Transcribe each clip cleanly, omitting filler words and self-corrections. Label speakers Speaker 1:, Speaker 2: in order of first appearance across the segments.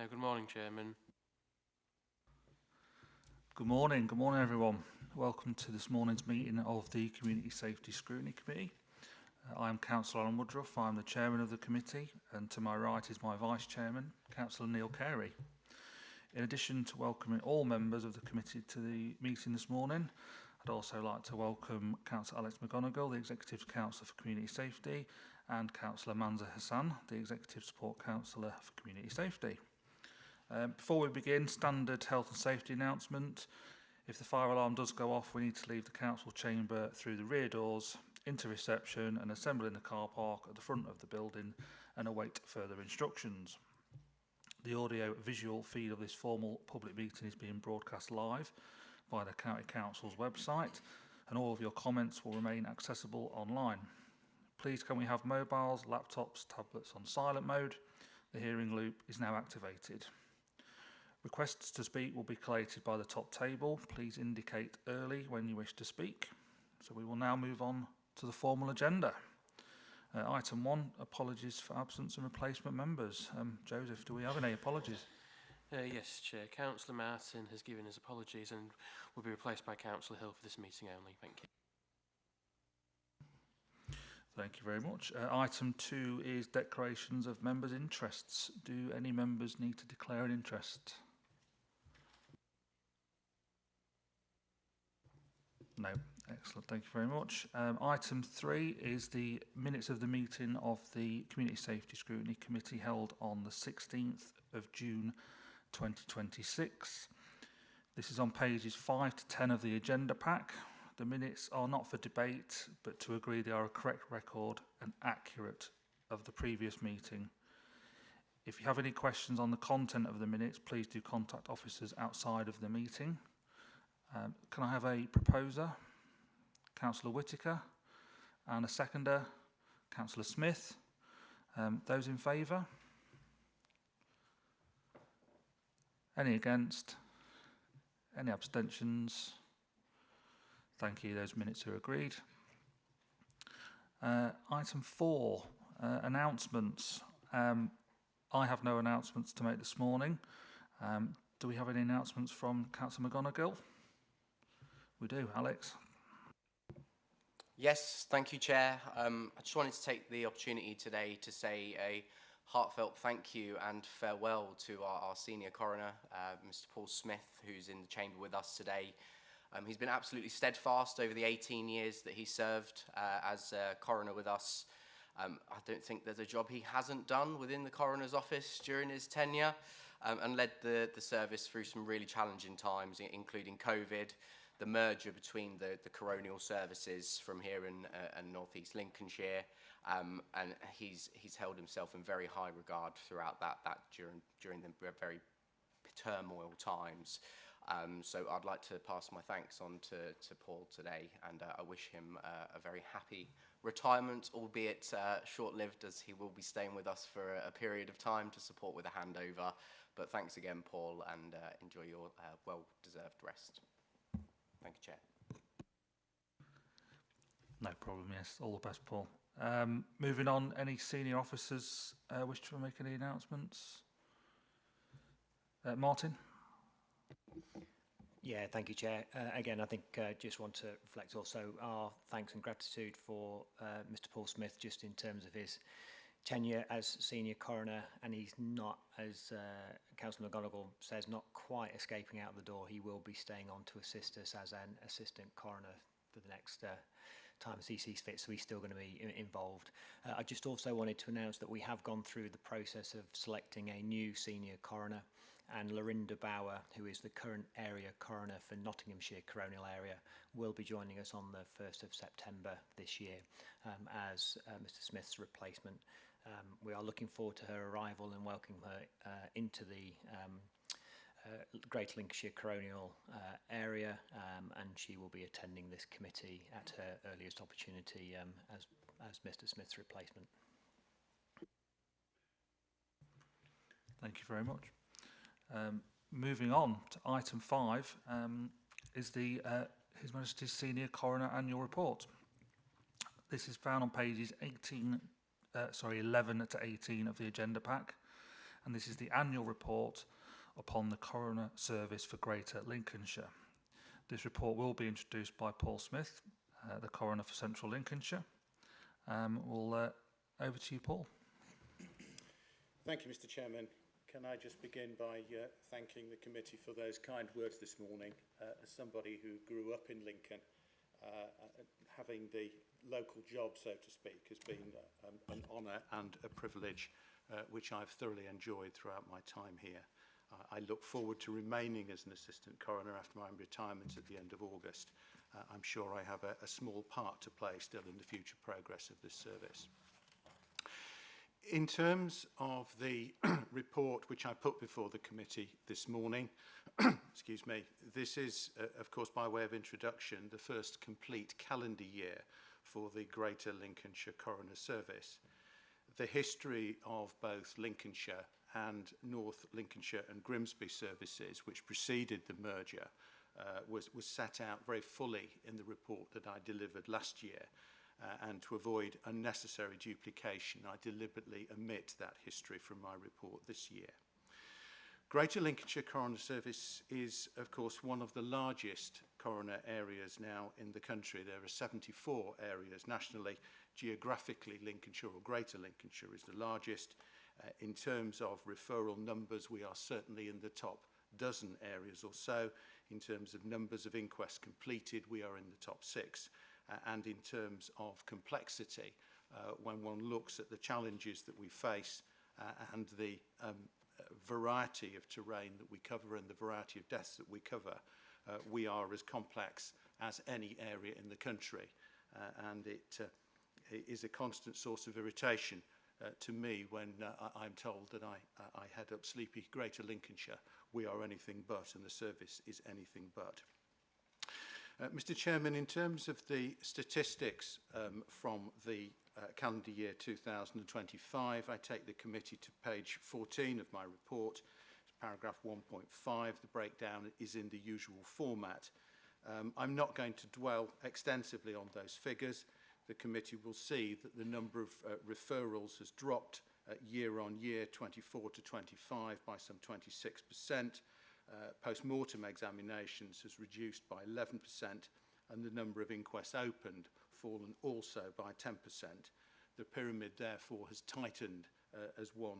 Speaker 1: Good morning, Chairman.
Speaker 2: Good morning everyone. Welcome to this morning's meeting of the Community Safety Scrutiny Committee. I am Councillor Alan Woodruff, I am the Chairman of the committee, and to my right is my Vice Chairman, Councillor Neil Carey. In addition to welcoming all members of the committee to the meeting this morning, I'd also like to welcome Councillor Alex McGonigal, the Executive Councillor for Community Safety, and Councillor Manza Hassan, the Executive Support Councillor for Community Safety. Before we begin, standard health and safety announcement. If the fire alarm does go off, we need to leave the council chamber through the rear doors, into reception and assemble in the car park at the front of the building and await further instructions. The audio-visual feed of this formal public meeting is being broadcast live via the County Council's website, and all of your comments will remain accessible online. Please can we have mobiles, laptops, tablets on silent mode? The hearing loop is now activated. Requests to speak will be collated by the top table. Please indicate early when you wish to speak. So we will now move on to the formal agenda. Item 1, apologies for absence and replacement members. Joseph, do we have any apologies?
Speaker 1: Yes, Chair. Councillor Martin has given his apologies and will be replaced by Councillor Hill for this meeting only. Thank you.
Speaker 2: Thank you very much. Item 2 is declarations of members' interests. Do any members need to declare an interest? No. Excellent. Thank you very much. Item 3 is the minutes of the meeting of the Community Safety Scrutiny Committee held on the 16th of June 2026. This is on pages 5 to 10 of the agenda pack. The minutes are not for debate, but to agree they are a correct record and accurate of the previous meeting. If you have any questions on the content of the minutes, please do contact officers outside of the meeting. Can I have a proposer? Councillor Whittaker, and a seconder, Councillor Smith. Those in favour? Any against? Any abstentions? Thank you, those minutes are agreed. Item 4, announcements. I have no announcements to make this morning. Do we have any announcements from Councillor McGonigal? We do. Alex?
Speaker 3: Yes, thank you, Chair. I just wanted to take the opportunity today to say a heartfelt thank you and farewell to our senior coroner, Mr. Paul Smith, who's in the chamber with us today. He's been absolutely steadfast over the 18 years that he served as coroner with us. I don't think there's a job he hasn't done within the coroner's office during his tenure, and led the service through some really challenging times, including COVID, the merger between the coronial services from here in North East Lincolnshire, and he's held himself in very high regard throughout that during the very turmoil times. So I'd like to pass my thanks on to Paul today, and I wish him a very happy retirement, albeit short-lived, as he will be staying with us for a period of time to support with a handover. But thanks again, Paul, and enjoy your well-deserved rest. Thank you, Chair.
Speaker 2: No problem, yes. All the best, Paul. Moving on, any senior officers wish to make any announcements? Martin?
Speaker 4: Yeah, thank you, Chair. Again, I think just want to reflect also our thanks and gratitude for Mr. Paul Smith, just in terms of his tenure as senior coroner, and he's not, as Councillor McGonigal says, not quite escaping out the door. He will be staying on to assist us as an assistant coroner for the next time as he sees fit, so he's still going to be involved. I just also wanted to announce that we have gone through the process of selecting a new senior coroner, and Lorinda Bauer, who is the current area coroner for Nottinghamshire Coronial Area, will be joining us on the 1st of September this year as Mr. Smith's replacement. We are looking forward to her arrival and welcoming her into the Greater Lincolnshire Coronial area, and she will be attending this committee at her earliest opportunity as Mr. Smith's replacement.
Speaker 2: Thank you very much. Moving on to item 5 is the His Majesty's Senior Coroner Annual Report. This is found on pages 11 to 18 of the agenda pack, and this is the annual report upon the Coroner Service for Greater Lincolnshire. This report will be introduced by Paul Smith, the Coroner for Central Lincolnshire. Over to you, Paul.
Speaker 5: Thank you, Mr. Chairman. Can I just begin by thanking the committee for those kind words this morning. As somebody who grew up in Lincoln, having the local job, so to speak, has been an honour and a privilege, which I've thoroughly enjoyed throughout my time here. I look forward to remaining as an assistant coroner after my retirement at the end of August. I'm sure I have a small part to play still in the future progress of this service. In terms of the report which I put before the committee this morning, excuse me, this is, of course, by way of introduction, the first complete calendar year for the Greater Lincolnshire Coroner Service. The history of both Lincolnshire and North Lincolnshire and Grimsby services, which preceded the merger, was set out very fully in the report that I delivered last year. And to avoid unnecessary duplication, I deliberately omit that history from my report this year. Greater Lincolnshire Coroner Service is, of course, one of the largest coroner areas now in the country. There are 74 areas nationally. Geographically, Lincolnshire or Greater Lincolnshire is the largest. In terms of referral numbers, we are certainly in the top dozen areas or so. In terms of numbers of inquests completed, we are in the top 6. And in terms of complexity, when one looks at the challenges that we face and the variety of terrain that we cover and the variety of deaths that we cover, we are as complex as any area in the country. And it is a constant source of irritation to me when I'm told that I head up sleepy Greater Lincolnshire. We are anything but, and the service is anything but. Mr. Chairman, in terms of the statistics from the calendar year 2025, I take the committee to page 14 of my report, paragraph 1.5. The breakdown is in the usual format. I'm not going to dwell extensively on those figures. The committee will see that the number of referrals has dropped year on year, 24 to 25, by some 26%. Post-mortem examinations has reduced by 11%, and the number of inquests opened fallen also by 10%. The pyramid, therefore, has tightened as one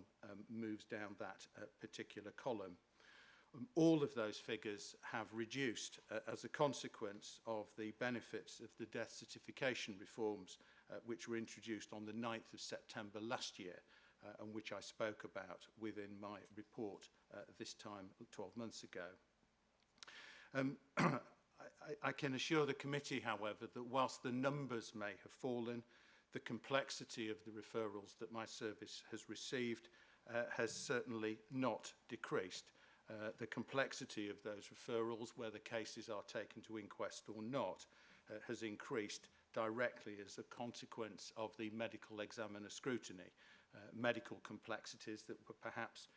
Speaker 5: moves down that particular column. All of those figures have reduced as a consequence of the benefits of the death certification reforms which were introduced on the 9th of September last year, and which I spoke about within my report this time 12 months ago. I can assure the committee, however, that whilst the numbers may have fallen, the complexity of the referrals that my service has received has certainly not decreased. The complexity of those referrals, whether cases are taken to inquest or not, has increased directly as a consequence of the medical examiner scrutiny. Medical complexities that were perhaps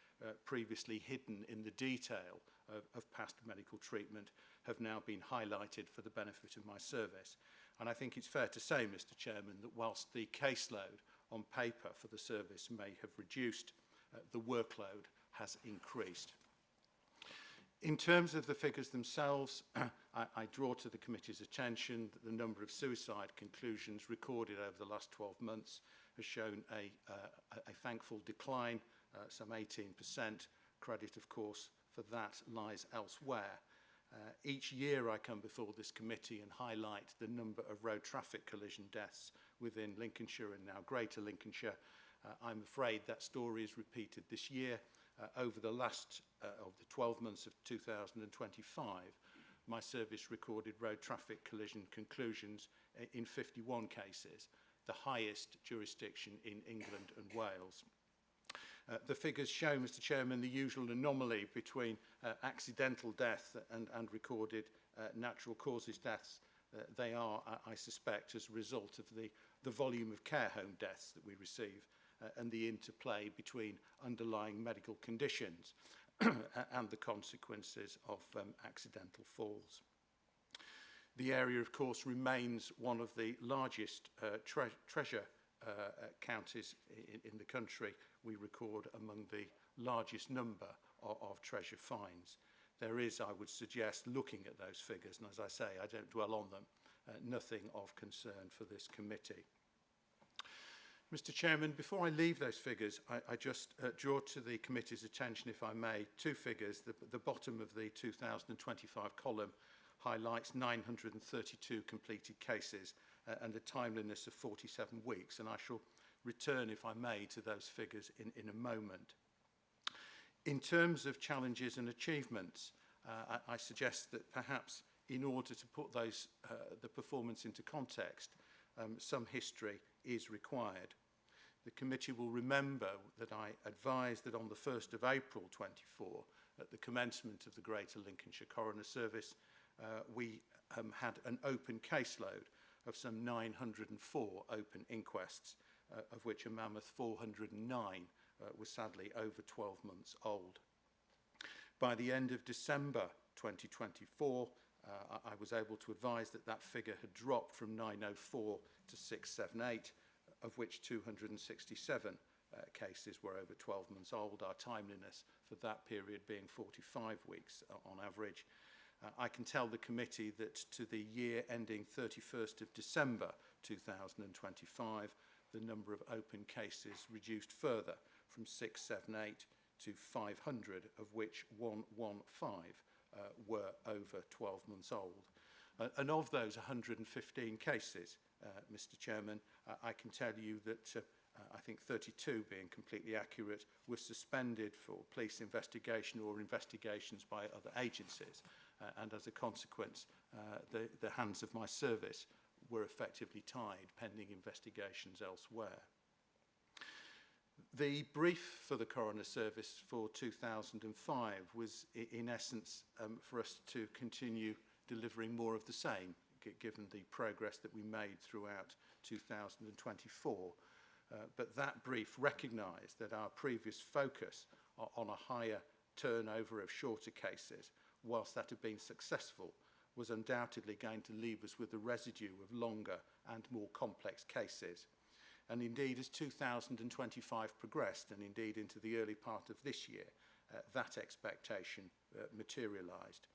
Speaker 5: previously hidden in the detail of past medical treatment have now been highlighted for the benefit of my service. And I think it's fair to say, Mr. Chairman, that whilst the caseload on paper for the service may have reduced, the workload has increased. In terms of the figures themselves, I draw to the committee's attention that the number of suicide conclusions recorded over the last 12 months has shown a thankful decline, some 18%. Credit, of course, for that lies elsewhere. Each year I come before this committee and highlight the number of road traffic collision deaths within Lincolnshire and now Greater Lincolnshire. I'm afraid that story is repeated this year. Over the last of the 12 months of 2025, my service recorded road traffic collision conclusions in 51 cases, the highest jurisdiction in England and Wales. The figures show, Mr. Chairman, the usual anomaly between accidental death and recorded natural causes deaths. They are, I suspect, as a result of the volume of care home deaths that we receive and the interplay between underlying medical conditions and the consequences of accidental falls. The area, of course, remains one of the largest treasure counties in the country. We record among the largest number of treasure finds. There is, I would suggest, looking at those figures, and as I say, I don't dwell on them, nothing of concern for this committee. Mr. Chairman, before I leave those figures, I just draw to the committee's attention, if I may, two figures. The bottom of the 2025 column highlights 932 completed cases and a timeliness of 47 weeks, and I shall return, if I may, to those figures in a moment. In terms of challenges and achievements, I suggest that perhaps in order to put those, the performance into context, some history is required. The committee will remember that I advised that on the 1st of April 24, at the commencement of the Greater Lincolnshire Coroner Service, we had an open caseload of some 904 open inquests, of which a mammoth 409 was sadly over 12 months old. By the end of December 2024, I was able to advise that that figure had dropped from 904 to 678, of which 267 cases were over 12 months old, our timeliness for that period being 45 weeks on average. I can tell the committee that to the year ending 31st of December 2025, the number of open cases reduced further from 678 to 500, of which 115 were over 12 months old. And of those 115 cases, Mr. Chairman, I can tell you that I think 32, being completely accurate, were suspended for police investigation or investigations by other agencies. And as a consequence, the hands of my service were effectively tied pending investigations elsewhere. The brief for the Coroner Service for 2005 was, in essence, for us to continue delivering more of the same, given the progress that we made throughout 2024. But that brief recognised that our previous focus on a higher turnover of shorter cases, whilst that had been successful, was undoubtedly going to leave us with a residue of longer and more complex cases. And indeed, as 2025 progressed, and indeed into the early part of this year, that expectation materialised.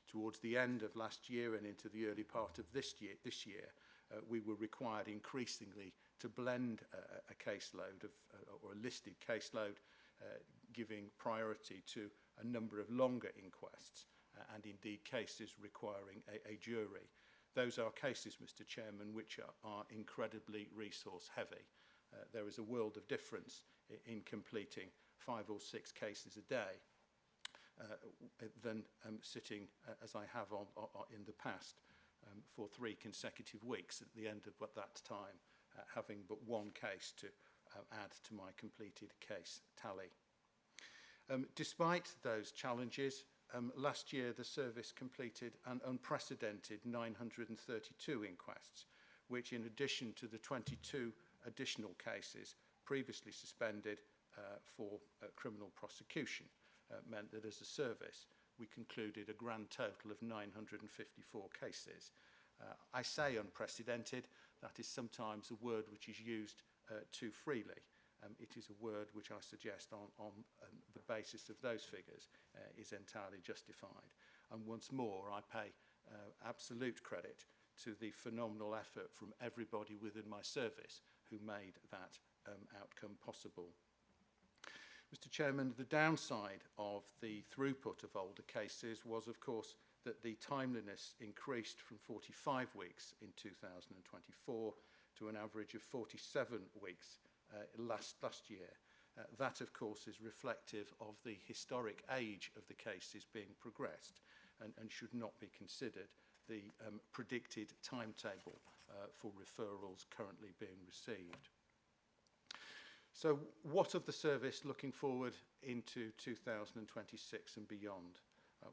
Speaker 5: Towards the end of last year and into the early part of this year, we were required increasingly to blend a caseload or a listed caseload, giving priority to a number of longer inquests and indeed cases requiring a jury. Those are cases, Mr. Chairman, which are incredibly resource heavy. There is a world of difference in completing 5 or 6 cases a day than sitting, as I have in the past, for 3 consecutive weeks at the end of that time, having but one case to add to my completed case tally. Despite those challenges, last year the service completed an unprecedented 932 inquests, which in addition to the 22 additional cases previously suspended for criminal prosecution, meant that as a service we concluded a grand total of 954 cases. I say unprecedented, that is sometimes a word which is used too freely. It is a word which I suggest on the basis of those figures is entirely justified. And once more, I pay absolute credit to the phenomenal effort from everybody within my service who made that outcome possible. Mr. Chairman, the downside of the throughput of older cases was, of course, that the timeliness increased from 45 weeks in 2024 to an average of 47 weeks last year. That, of course, is reflective of the historic age of the cases being progressed and should not be considered the predicted timetable for referrals currently being received. So what of the service looking forward into 2026 and beyond?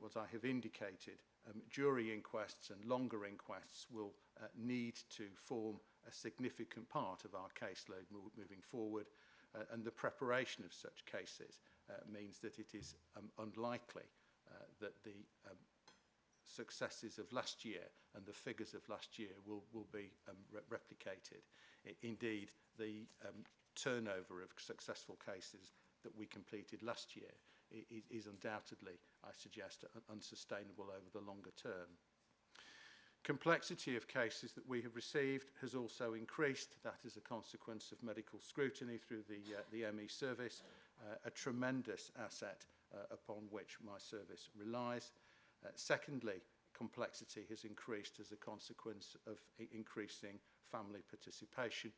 Speaker 5: As I have indicated, jury inquests and longer inquests will need to form a significant part of our caseload moving forward, and the preparation of such cases means that it is unlikely that the successes of last year and the figures of last year will be replicated. Indeed, the turnover of successful cases that we completed last year is undoubtedly, I suggest, unsustainable over the longer term. Complexity of cases that we have received has also increased. That is a consequence of medical scrutiny through the ME service, a tremendous asset upon which my service relies. Secondly, complexity has increased as a consequence of increasing family participation,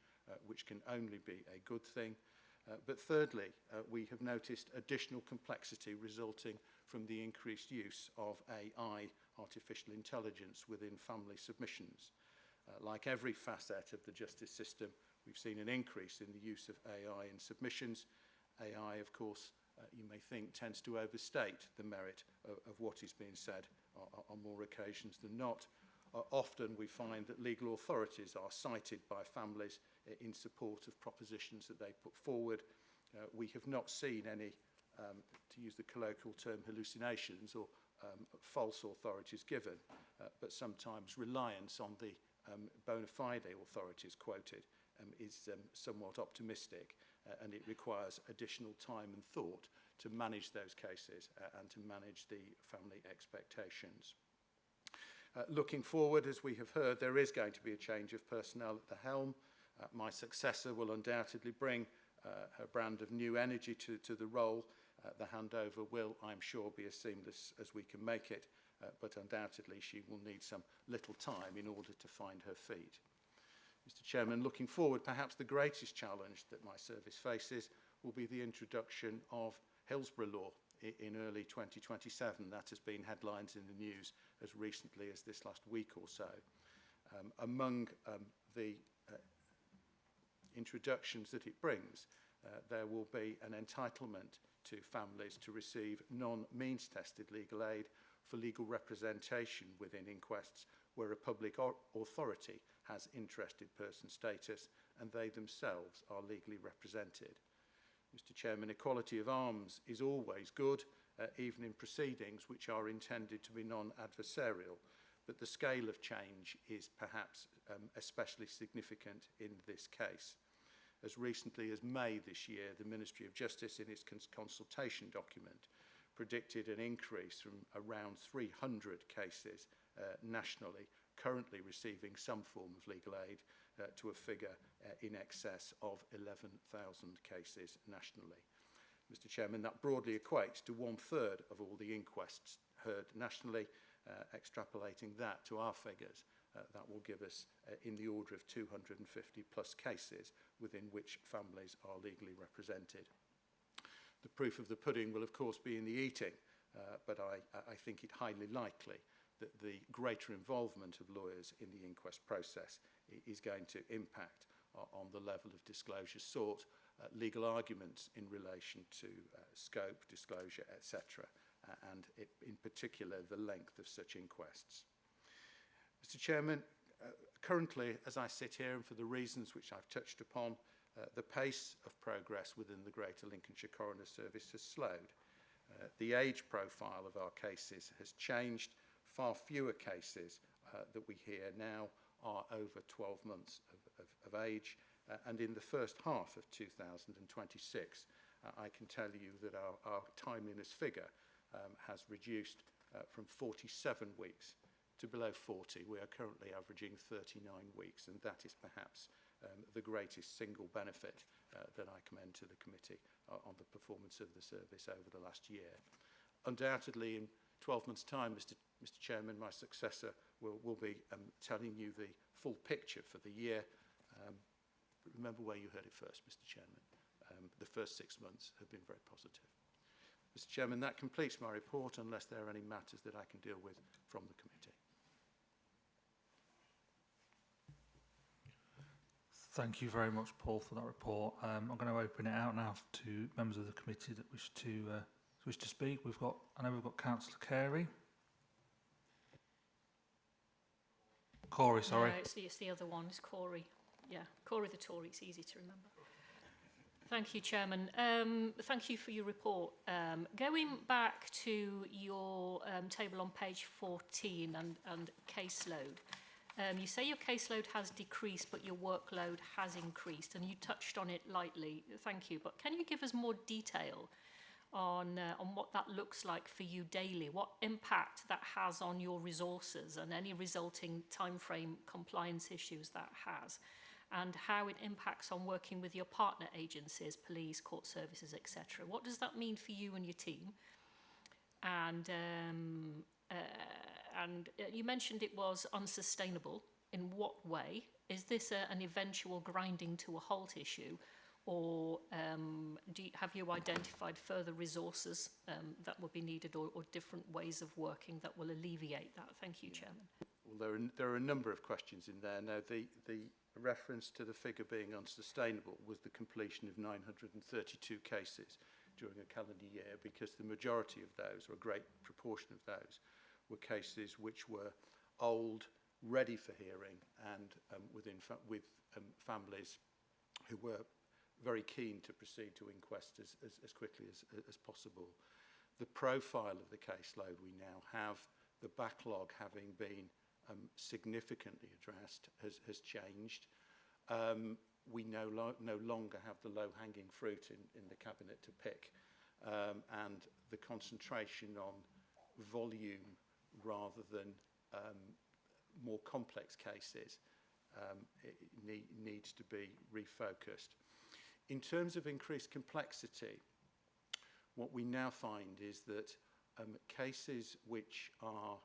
Speaker 5: which can only be a good thing. But thirdly, we have noticed additional complexity resulting from the increased use of AI, artificial intelligence, within family submissions. Like every facet of the justice system, we've seen an increase in the use of AI in submissions. AI, of course, you may think tends to overstate the merit of what is being said on more occasions than not. Often we find that legal authorities are cited by families in support of propositions that they put forward. We have not seen any, to use the colloquial term, hallucinations or false authorities given, but sometimes reliance on the bona fide authorities quoted is somewhat optimistic, and it requires additional time and thought to manage those cases and to manage the family expectations. Looking forward, as we have heard, there is going to be a change of personnel at the helm. My successor will undoubtedly bring her brand of new energy to the role. The handover will, I'm sure, be as seamless as we can make it, but undoubtedly she will need some little time in order to find her feet. Mr. Chairman, looking forward, perhaps the greatest challenge that my service faces will be the introduction of Hillsborough law in early 2027. That has been headlines in the news as recently as this last week or so. Among the introductions that it brings, there will be an entitlement to families to receive non-means tested legal aid for legal representation within inquests where a public authority has interested person status and they themselves are legally represented. Mr. Chairman, equality of arms is always good, even in proceedings which are intended to be non-adversarial, but the scale of change is perhaps especially significant in this case. As recently as May this year, the Ministry of Justice, in its consultation document, predicted an increase from around 300 cases nationally currently receiving some form of legal aid to a figure in excess of 11,000 cases nationally. Mr. Chairman, that broadly equates to 1/3 of all the inquests heard nationally. Extrapolating that to our figures, that will give us in the order of 250 plus cases within which families are legally represented. The proof of the pudding will of course be in the eating, but I think it highly likely that the greater involvement of lawyers in the inquest process is going to impact on the level of disclosure sought, legal arguments in relation to scope, disclosure, etc., and in particular the length of such inquests. Mr. Chairman, currently, as I sit here, and for the reasons which I've touched upon, the pace of progress within the Greater Lincolnshire Coroner Service has slowed. The age profile of our cases has changed. Far fewer cases that we hear now are over 12 months of age, and in the first half of 2026, I can tell you that our timeliness figure has reduced from 47 weeks to below 40. We are currently averaging 39 weeks, and that is perhaps the greatest single benefit that I commend to the committee on the performance of the service over the last year. Undoubtedly, in 12 months' time, Mr. Chairman, my successor will be telling you the full picture for the year. Remember where you heard it first, Mr. Chairman. The first 6 months have been very positive. Mr. Chairman, that completes my report, unless there are any matters that I can deal with from the committee.
Speaker 2: Thank you very much, Paul, for that report. I'm going to open it out now to members of the committee that wish to speak. I know we've got Councillor Carey. Corey, sorry.
Speaker 6: No, it's the other one. It's Corey. Yeah, Corey the Tory. It's easy to remember. Thank you, Chairman. Thank you for your report. Going back to your table on page 14 and caseload, You say your caseload has decreased, but your workload has increased, and you touched on it lightly. Thank you. But can you give us more detail on what that looks like for you daily? What impact that has on your resources and any resulting timeframe compliance issues that has, and how it impacts on working with your partner agencies, police, court services, etc. What does that mean for you and your team? And you mentioned it was unsustainable. In what way? Is this an eventual grinding to a halt issue, or have you identified further resources that will be needed, or different ways of working that will alleviate that? Thank you, Chairman.
Speaker 7: Well, there are a number of questions in there. Now, the reference to the figure being unsustainable was the completion of 932 cases during a calendar year, because the majority of those, or a great proportion of those, were cases which were old, ready for hearing, and with families who were very keen to proceed to inquest as quickly as possible. The profile of the caseload we now have, the backlog having been significantly addressed, has changed. We no longer have the low-hanging fruit in the cabinet to pick, and the concentration on volume rather than more complex cases needs to be refocused. In terms of increased complexity, what we now find is that cases which are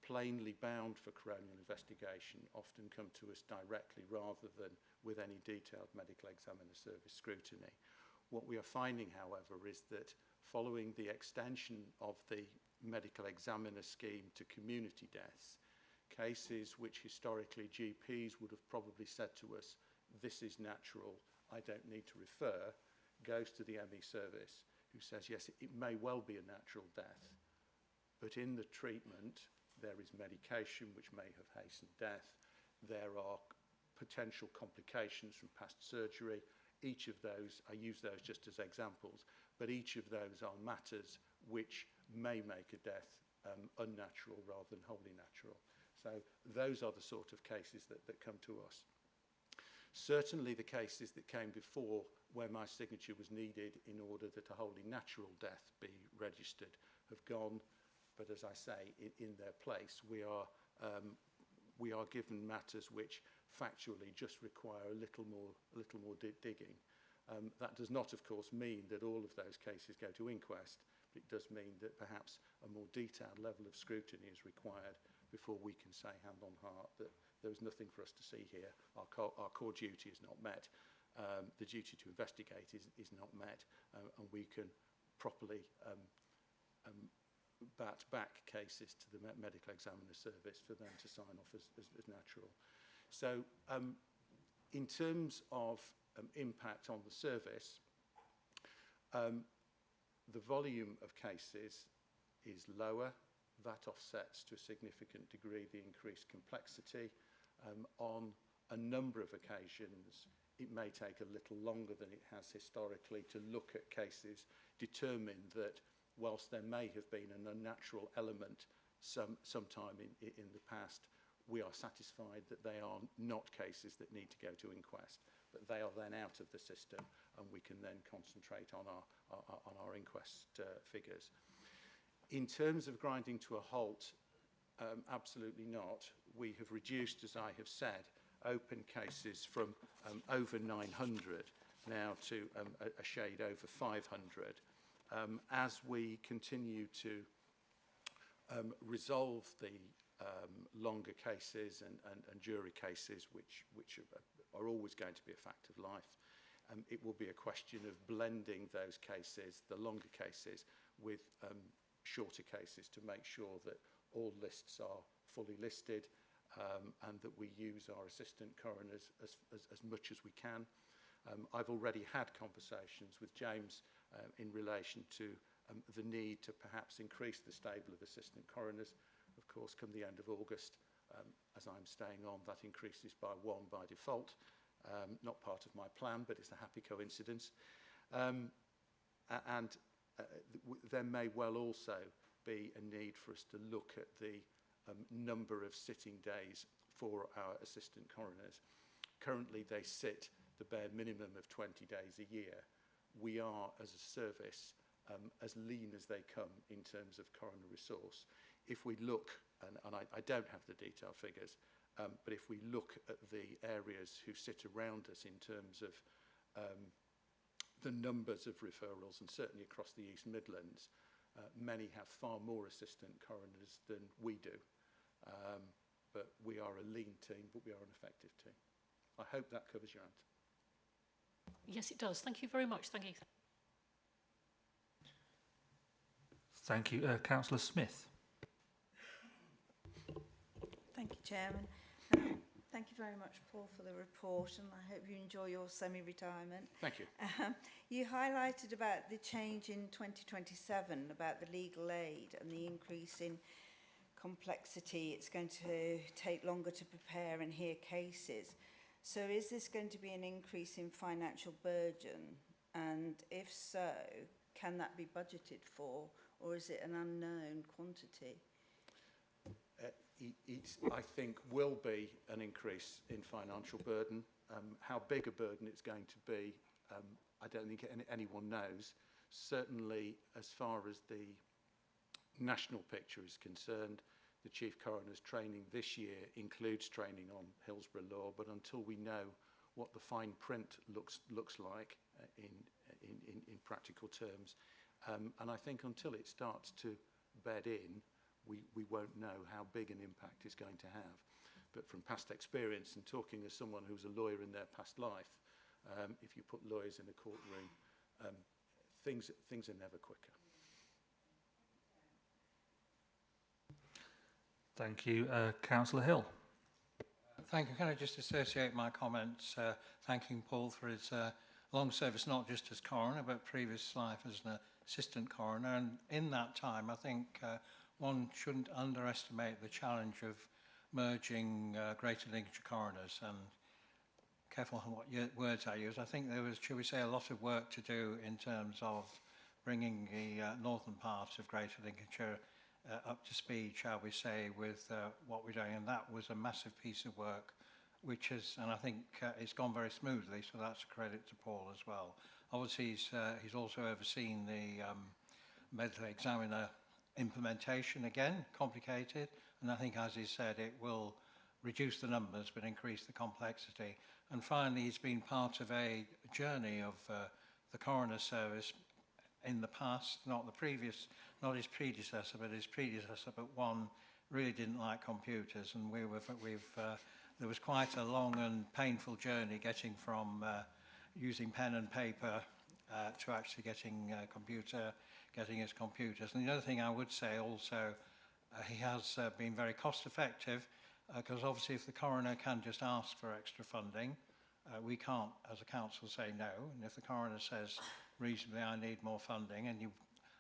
Speaker 7: plainly bound for coronial investigation often come to us directly rather than with any detailed medical examiner service scrutiny. What we are finding, however, is that following the extension of the medical examiner scheme to community deaths, cases which historically GPs would have probably said to us, this is natural, I don't need to refer, goes to the ME service, who says, yes, it may well be a natural death, but in the treatment there is medication which may have hastened death, there are potential complications from past surgery. Each of those, I use those just as examples, but each of those are matters which may make a death unnatural rather than wholly natural. So those are the sort of cases that come to us. Certainly the cases that came before, where my signature was needed in order that a wholly natural death be registered, have gone, but as I say, in their place. We are given matters which factually just require a little more digging. That does not, of course, mean that all of those cases go to inquest, but it does mean that perhaps a more detailed level of scrutiny is required before we can say hand on heart that there is nothing for us to see here. Our core duty is not met. The duty to investigate is not met, and we can properly bat back cases to the medical examiner service for them to sign off as natural. So in terms of impact on the service, the volume of cases is lower. That offsets to a significant degree the increased complexity. On a number of occasions, it may take a little longer than it has historically to look at cases, determine that whilst there may have been an unnatural element sometime in the past, we are satisfied that they are not cases that need to go to inquest, but they are then out of the system, and we can then concentrate on our inquest figures. In terms of grinding to a halt, absolutely not. We have reduced, as I have said, open cases from over 900 now to a shade over 500. As we continue to resolve the longer cases and jury cases, which are always going to be a fact of life, it will be a question of blending those cases, the longer cases, with shorter cases to make sure that all lists are fully listed and that we use our assistant coroners as much as we can. I've already had conversations with James in relation to the need to perhaps increase the stable of assistant coroners. Of course, come the end of August, as I'm staying on, that increases by 1 by default. Not part of my plan, but it's a happy coincidence. There may well also be a need for us to look at the number of sitting days for our assistant coroners. Currently, they sit the bare minimum of 20 days a year. We are, as a service, as lean as they come in terms of coroner resource. If we look, and I don't have the detailed figures, but if we look at the areas who sit around us in terms of the numbers of referrals, and certainly across the East Midlands, many have far more assistant coroners than we do. But we are a lean team, but we are an effective team. I hope that covers your answer.
Speaker 6: Yes, it does. Thank you very much. Thank you.
Speaker 2: Thank you. Councillor Smith.
Speaker 8: Thank you, Chairman. Thank you very much, Paul, for the report, and I hope you enjoy your semi-retirement.
Speaker 7: Thank you.
Speaker 8: You highlighted about the change in 2027, about the legal aid and the increase in complexity. It's going to take longer to prepare and hear cases. So is this going to be an increase in financial burden? And if so, can that be budgeted for, or is it an unknown quantity?
Speaker 7: It, I think, will be an increase in financial burden. How big a burden it's going to be, I don't think anyone knows. Certainly, as far as the national picture is concerned, the Chief Coroner's training this year includes training on Hillsborough law, but until we know what the fine print looks like in practical terms, and I think until it starts to bed in, we won't know how big an impact it's going to have. But from past experience and talking as someone who's a lawyer in their past life, if you put lawyers in a courtroom, things are never quicker.
Speaker 2: Thank you. Councillor Hill.
Speaker 9: Thank you. Can I just associate my comments thanking Paul for his long service, not just as coroner, but previous life as an assistant coroner. And in that time, I think one shouldn't underestimate the challenge of merging Greater Lincolnshire coroners, and careful on what words I use. I think there was, shall we say, a lot of work to do in terms of bringing the northern part of Greater Lincolnshire up to speed, shall we say, with what we're doing, and that was a massive piece of work, which is, and I think it's gone very smoothly, so that's a credit to Paul as well. Obviously, he's also overseen the medical examiner implementation, again, complicated, and I think, as he said, it will reduce the numbers but increase the complexity. And finally, he's been part of a journey of the coroner service in the past, not his predecessor, but one really didn't like computers, and there was quite a long and painful journey getting from using pen and paper to actually getting his computers. And the other thing I would say also, he has been very cost effective, because obviously if the coroner can just ask for extra funding, we can't as a council say no, and if the coroner says reasonably I need more funding, and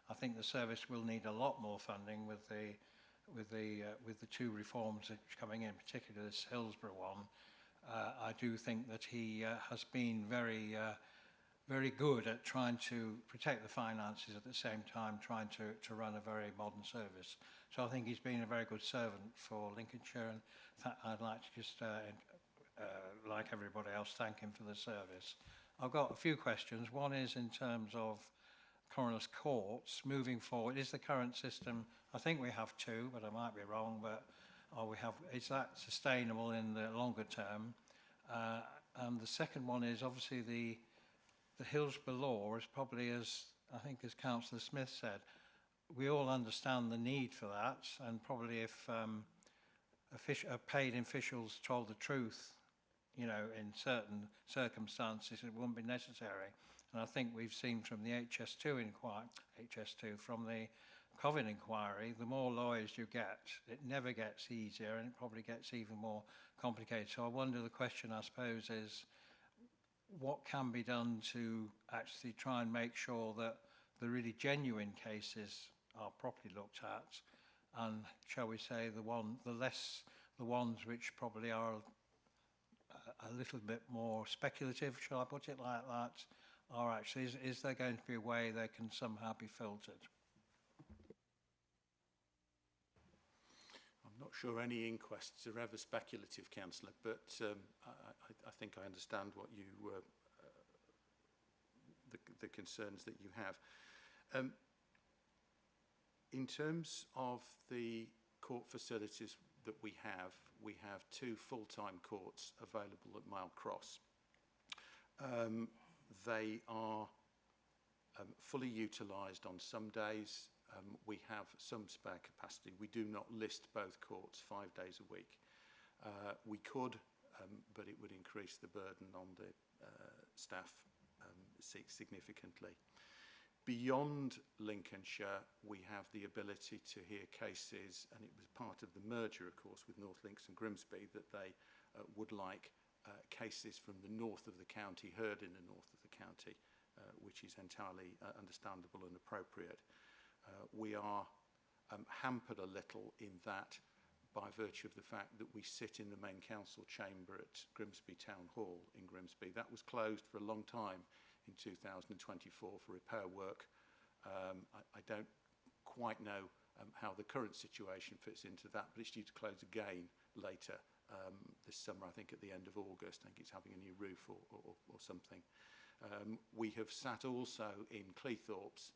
Speaker 9: I think the service will need a lot more funding with the two reforms that are coming in, particularly this Hillsborough one. I do think that he has been very good at trying to protect the finances at the same time trying to run a very modern service. So I think he's been a very good servant for Lincolnshire, and I'd like to just, like everybody else, thank him for the service. I've got a few questions. One is in terms of coroner's courts moving forward. Is the current system, I think we have two, but I might be wrong, but is that sustainable in the longer term? And the second one is obviously the Hillsborough law is probably, as I think as Councillor Smith said, we all understand the need for that, and probably if paid officials told the truth, you know, in certain circumstances, it wouldn't be necessary. And I think we've seen from the from the COVID inquiry, the more lawyers you get, it never gets easier, and it probably gets even more complicated. So I wonder, the question I suppose is, what can be done to actually try and make sure that the really genuine cases are properly looked at, and shall we say the ones which probably are a little bit more speculative, shall I put it like that, are actually, is there going to be a way they can somehow be filtered?
Speaker 7: I'm not sure any inquests are ever speculative, Councillor, but I think I understand what you, the concerns that you have. In terms of the court facilities that we have 2 full-time courts available at Mile Cross. They are fully utilised on some days. We have some spare capacity. We do not list both courts 5 days a week. We could, but it would increase the burden on the staff significantly. Beyond Lincolnshire, we have the ability to hear cases, and it was part of the merger, of course, with North Lincs and Grimsby, that they would like cases from the north of the county heard in the north of the county, which is entirely understandable and appropriate. We are hampered a little in that by virtue of the fact that we sit in the main council chamber at Grimsby Town Hall in Grimsby. That was closed for a long time in 2024 for repair work. I don't quite know how the current situation fits into that, but it's due to close again later this summer, I think at the end of August. I think it's having a new roof or something. We have sat also in Cleethorpes,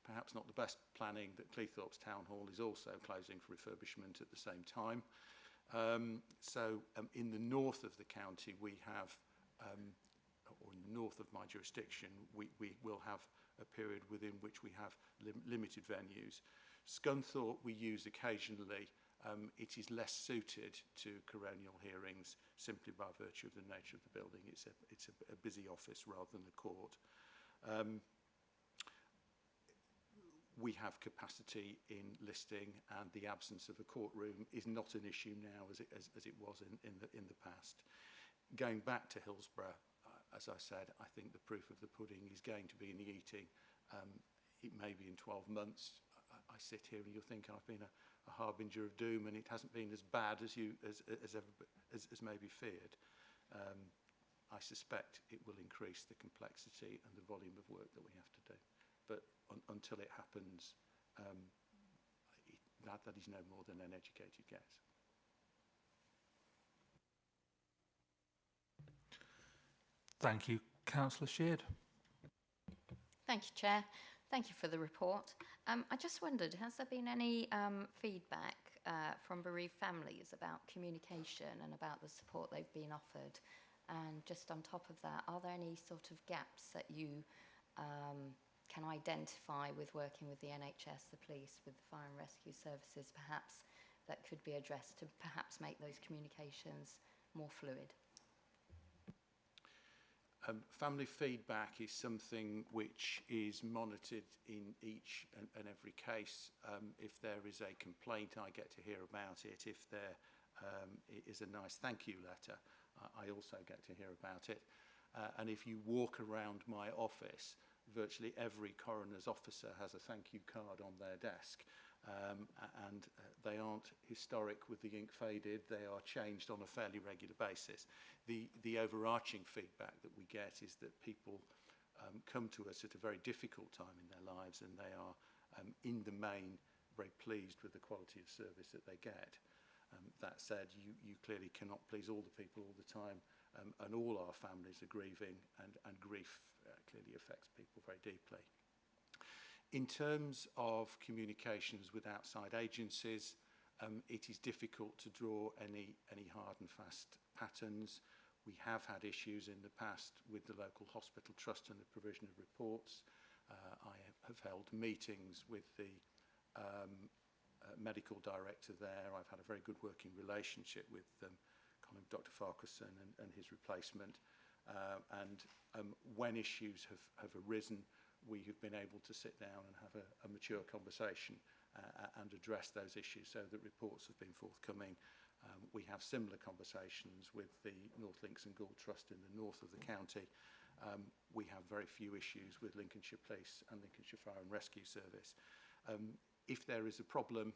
Speaker 7: perhaps not the best planning, that Cleethorpes Town Hall is also closing for refurbishment at the same time. In the north of the county we have or in the north of my jurisdiction, we will have a period within which we have limited venues. Scunthorpe we use occasionally. It is less suited to coronial hearings simply by virtue of the nature of the building. It's a busy office rather than a court. We have capacity in listing, and the absence of a courtroom is not an issue now as it was in the past. Going back to Hillsborough, as I said, I think the proof of the pudding is going to be in the eating. It may be in 12 months. I sit here and you'll think I've been a harbinger of doom, and it hasn't been as bad as maybe feared. I suspect it will increase the complexity and the volume of work that we have to do. But until it happens, that is no more than an educated guess.
Speaker 2: Thank you. Councillor Sheard.
Speaker 10: Thank you, Chair. Thank you for the report. I just wondered, has there been any feedback from bereaved families about communication and about the support they've been offered? And just on top of that, are there any sort of gaps that you can identify with working with the NHS, the police, with the fire and rescue services, perhaps, that could be addressed to perhaps make those communications more fluid?
Speaker 7: Family feedback is something which is monitored in each and every case. If there is a complaint, I get to hear about it. If there is a nice thank you letter, I also get to hear about it. And if you walk around my office, virtually every coroner's officer has a thank you card on their desk. And they aren't historic with the ink faded, they are changed on a fairly regular basis. The overarching feedback that we get is that people come to us at a very difficult time in their lives, and they are in the main very pleased with the quality of service that they get. That said, you clearly cannot please all the people all the time, and all our families are grieving, and grief clearly affects people very deeply. In terms of communications with outside agencies, it is difficult to draw any hard and fast patterns. We have had issues in the past with the local hospital trust and the provision of reports. I have held meetings with the medical director there. I've had a very good working relationship with Dr. Farquharson and his replacement. When issues have arisen, we have been able to sit down and have a mature conversation and address those issues, so that reports have been forthcoming. We have similar conversations with the North Lincs and Gould Trust in the north of the county. We have very few issues with Lincolnshire Police and Lincolnshire Fire and Rescue Service. If there is a problem,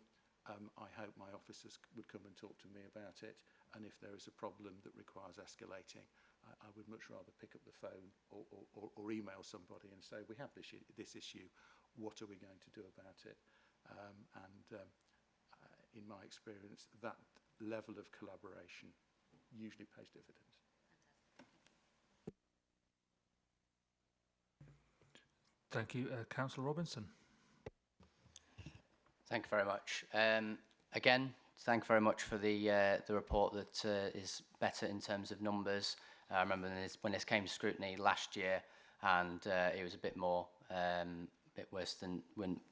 Speaker 7: I hope my officers would come and talk to me about it, and if there is a problem that requires escalating, I would much rather pick up the phone or email somebody and say, we have this issue, what are we going to do about it? in my experience, that level of collaboration usually pays dividends.
Speaker 2: Thank you. Councillor Robinson.
Speaker 3: Thank you very much. Again, thank you very much for the report that is better in terms of numbers. I remember when this came to scrutiny last year, and it was a bit more, bit worse than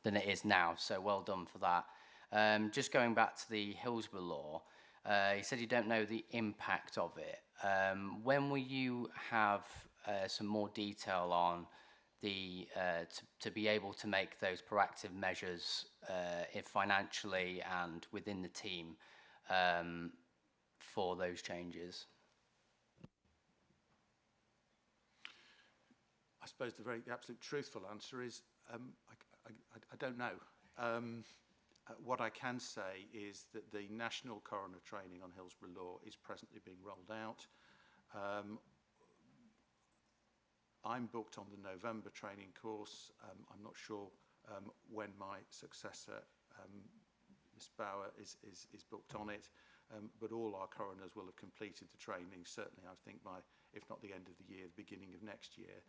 Speaker 3: it is now. So well done for that. Just going back to the Hillsborough law, you said you don't know the impact of it. When will you have some more detail on the to be able to make those proactive measures if financially and within the team for those changes?
Speaker 7: I suppose the absolute truthful answer is I don't know. What I can say is that the National Coroner Training on Hillsborough Law is presently being rolled out. I'm booked on the November training course. I'm not sure when my successor, Ms Bauer, is booked on it, but all our coroners will have completed the training, certainly I think by, if not the end of the year, the beginning of next year.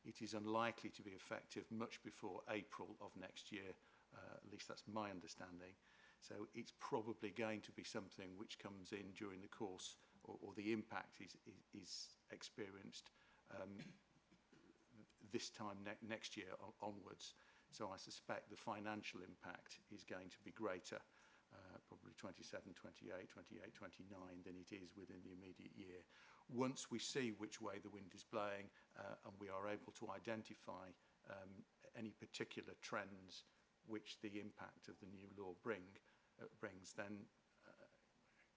Speaker 7: It is unlikely to be effective much before April of next year, at least that's my understanding. So it's probably going to be something which comes in during the course, or the impact is experienced this time next year onwards. So I suspect the financial impact is going to be greater, probably 27, 28, 28, 29 than it is within the immediate year. Once we see which way the wind is blowing and we are able to identify any particular trends which the impact of the new law brings, then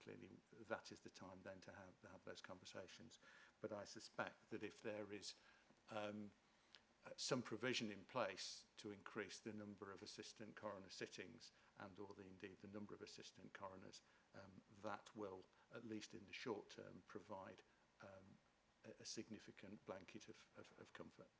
Speaker 7: clearly that is the time then to have those conversations. But I suspect that if there is some provision in place to increase the number of assistant coroner sittings and or indeed the number of assistant coroners, that will, at least in the short term, provide a significant blanket of comfort.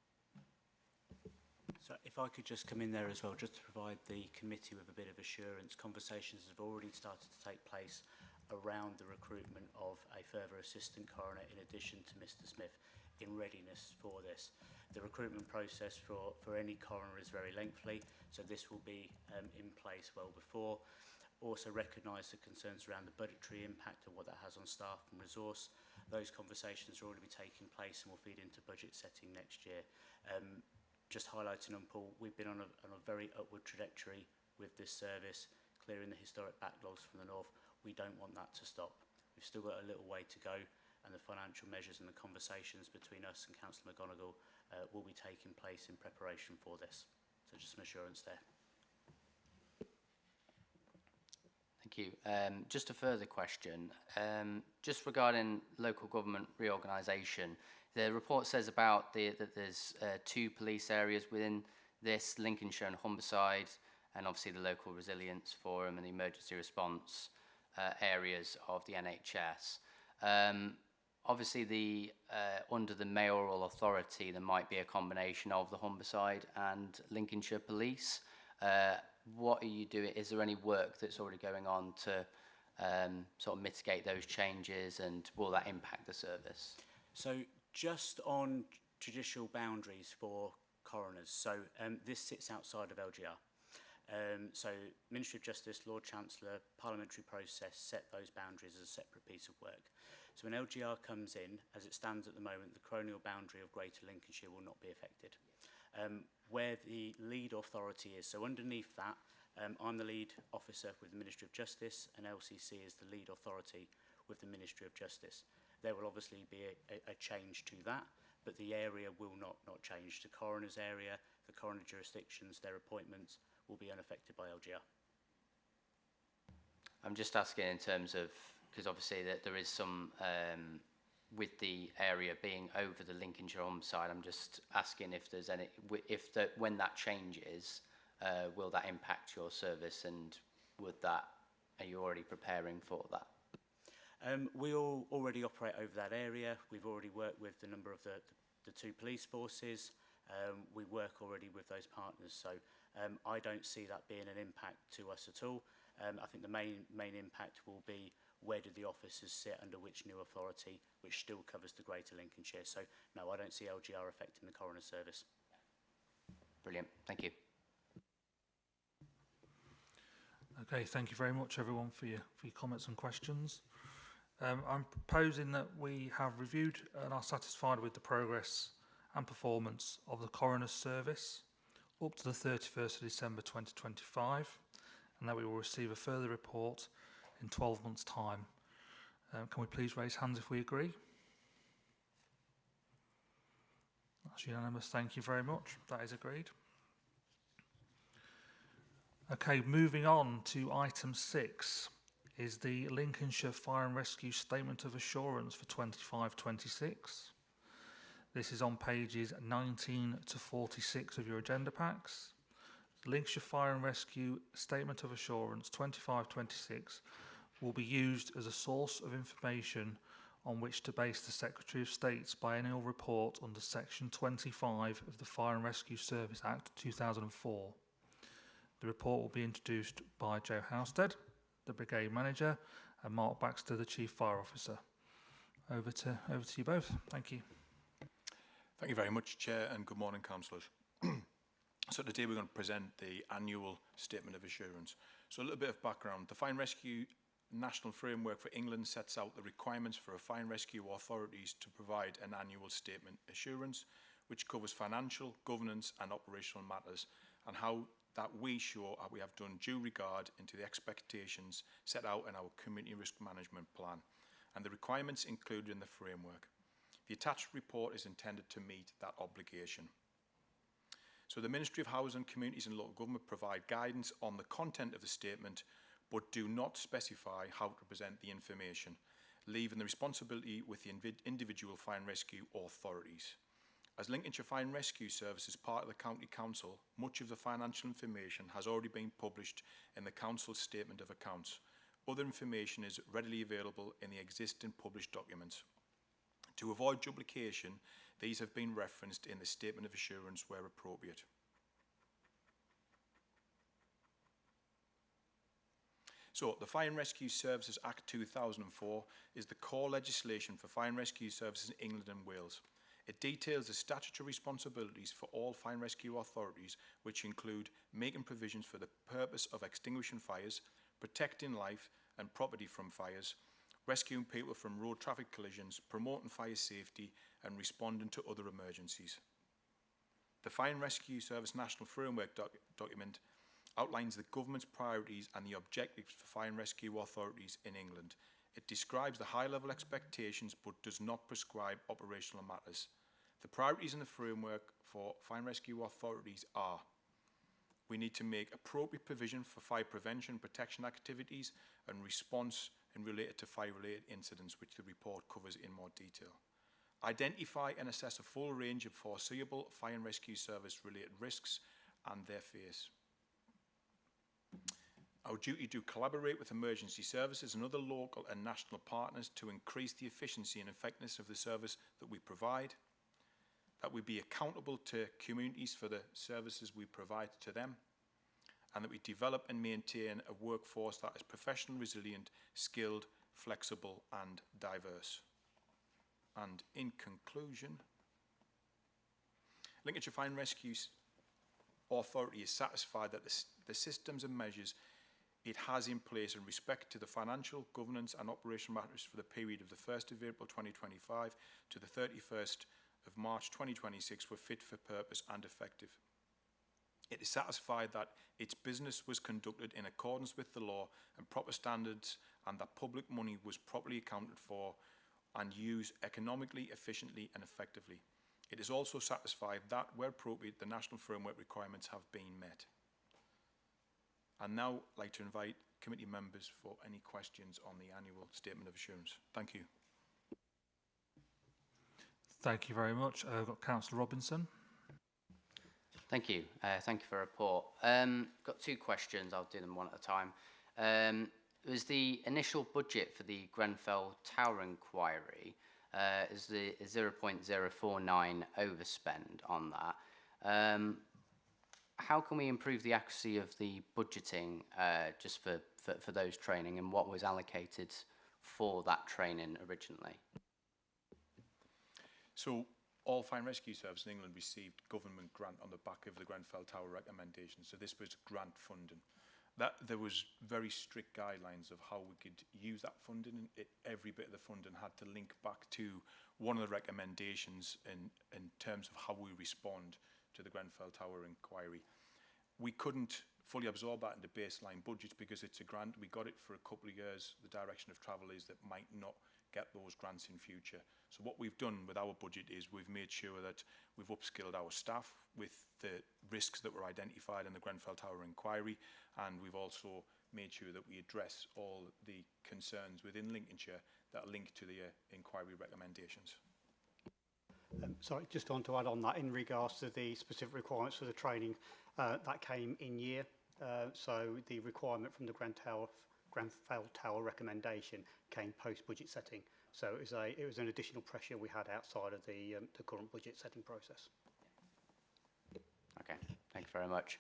Speaker 11: So if I could just come in there as well, just to provide the committee with a bit of assurance, conversations have already started to take place around the recruitment of a further assistant coroner in addition to Mr Smith in readiness for this. The recruitment process for any coroner is very lengthy, so this will be in place well before. Also recognise the concerns around the budgetary impact and what that has on staff and resource. Those conversations are already taking place and will feed into budget setting next year. Just highlighting on Paul, we've been on a very upward trajectory with this service, clearing the historic backlogs from the north. We don't want that to stop. We've still got a little way to go, and the financial measures and the conversations between us and Councillor McGonigal will be taking place in preparation for this. So just some assurance there.
Speaker 3: Thank you. Just a further question. Just regarding local government reorganisation, the report says about that there's 2 police areas within this, Lincolnshire and Humberside, and obviously the local resilience forum and the emergency response areas of the NHS. Obviously, under the mayoral authority, there might be a combination of the Humberside and Lincolnshire Police. What are you doing? Is there any work that's already going on to sort of mitigate those changes, and will that impact the service?
Speaker 11: So just on judicial boundaries for coroners, so this sits outside of LGR. So Ministry of Justice, Lord Chancellor, parliamentary process set those boundaries as a separate piece of work. So when LGR comes in, as it stands at the moment, the coronial boundary of Greater Lincolnshire will not be affected. Where the lead authority is, so underneath that, I'm the lead officer with the Ministry of Justice, and LCC is the lead authority with the Ministry of Justice. There will obviously be a change to that, but the area will not change. The coroner's area, the coroner jurisdictions, their appointments will be unaffected by LGR.
Speaker 3: I'm just asking in terms of, because obviously that there is some, with the area being over the Lincolnshire side, I'm just asking if there's any, when that changes, will that impact your service, and are you already preparing for that?
Speaker 11: We all already operate over that area. We've already worked with the number of the 2 police forces. We work already with those partners, so I don't see that being an impact to us at all. I think the main impact will be where do the officers sit under which new authority, which still covers the Greater Lincolnshire. So, no, I don't see LGR affecting the coroner service.
Speaker 3: Brilliant. Thank you.
Speaker 2: Okay, thank you very much, everyone, for your comments and questions. I'm proposing that we have reviewed and are satisfied with the progress and performance of the coroner's service up to the 31st of December 2025, and that we will receive a further report in 12 months' time. Can we please raise hands if we agree? That's unanimous. Thank you very much. That is agreed. Okay, moving on to item 6 is the Lincolnshire Fire and Rescue Statement of Assurance for 25-26. This is on pages 19 to 46 of your agenda packs. Lincolnshire Fire and Rescue Statement of Assurance 25-26 will be used as a source of information on which to base the Secretary of State's biennial report under Section 25 of the Fire and Rescue Service Act 2004. The report will be introduced by Joe Housestead, the Brigade Manager, and Mark Baxter, the Chief Fire Officer. Over to you both. Thank you.
Speaker 12: Thank you very much, Chair, and good morning, Councillors. So today we're going to present the annual Statement of Assurance. So a little bit of background. The Fire and Rescue National Framework for England sets out the requirements for fire and rescue authorities to provide an annual statement assurance, which covers financial, governance and operational matters, and how that we show we have done due regard into the expectations set out in our Community Risk Management Plan and the requirements included in the framework. The attached report is intended to meet that obligation. So the Ministry of Housing, Communities and Local Government provide guidance on the content of the statement, but do not specify how to present the information, leaving the responsibility with the individual fire and rescue authorities. As Lincolnshire Fire and Rescue Service is part of the County Council, much of the financial information has already been published in the Council's Statement of Accounts. Other information is readily available in the existing published documents. To avoid duplication, these have been referenced in the Statement of Assurance where appropriate. So, the Fire and Rescue Services Act 2004 is the core legislation for fire and rescue services in England and Wales. It details the statutory responsibilities for all fire and rescue authorities, which include making provisions for the purpose of extinguishing fires, protecting life and property from fires, rescuing people from road traffic collisions, promoting fire safety and responding to other emergencies. The Fire and Rescue Service National Framework document outlines the government's priorities and the objectives for fire and rescue authorities in England. It describes the high-level expectations but does not prescribe operational matters. The priorities in the framework for fire and rescue authorities are: we need to make appropriate provision for fire prevention and protection activities and response in related to fire-related incidents, which the report covers in more detail. Identify and assess a full range of foreseeable fire and rescue service-related risks and their face. Our duty to collaborate with emergency services and other local and national partners to increase the efficiency and effectiveness of the service that we provide. That we be accountable to communities for the services we provide to them. And that we develop and maintain a workforce that is professional, resilient, skilled, flexible and diverse. And in conclusion, Lincolnshire Fire and Rescue Authority is satisfied that the systems and measures it has in place in respect to the financial, governance and operational matters for the period of the 1st of April 2025 to the 31st of March 2026 were fit for purpose and effective. It is satisfied that its business was conducted in accordance with the law and proper standards, and that public money was properly accounted for and used economically, efficiently and effectively. It is also satisfied that, where appropriate, the national framework requirements have been met. I'd now like to invite committee members for any questions on the annual Statement of Assurance. Thank you.
Speaker 2: Thank you very much. I've got Councillor Robinson.
Speaker 3: Thank you. Thank you for the report. Got two questions. I'll do them one at a time. Was the initial budget for the Grenfell Tower inquiry is the 0.049 overspend on that? how can we improve the accuracy of the budgeting just for those training, and what was allocated for that training originally?
Speaker 12: So all fire and rescue services in England received government grant on the back of the Grenfell Tower recommendation. So this was grant funding. There was very strict guidelines of how we could use that funding, and every bit of the funding had to link back to one of the recommendations in terms of how we respond to the Grenfell Tower inquiry. We couldn't fully absorb that into baseline budgets because it's a grant. We got it for a couple of years. The direction of travel is that might not get those grants in future. So what we've done with our budget is we've made sure that we've upskilled our staff with the risks that were identified in the Grenfell Tower inquiry, and we've also made sure that we address all the concerns within Lincolnshire that are linked to the inquiry recommendations.
Speaker 13: Sorry, just want to add on that in regards to the specific requirements for the training that came in year. So the requirement from the Grenfell Tower recommendation came post-budget setting. So it was an additional pressure we had outside of the current budget setting process.
Speaker 3: Okay, thank you very much.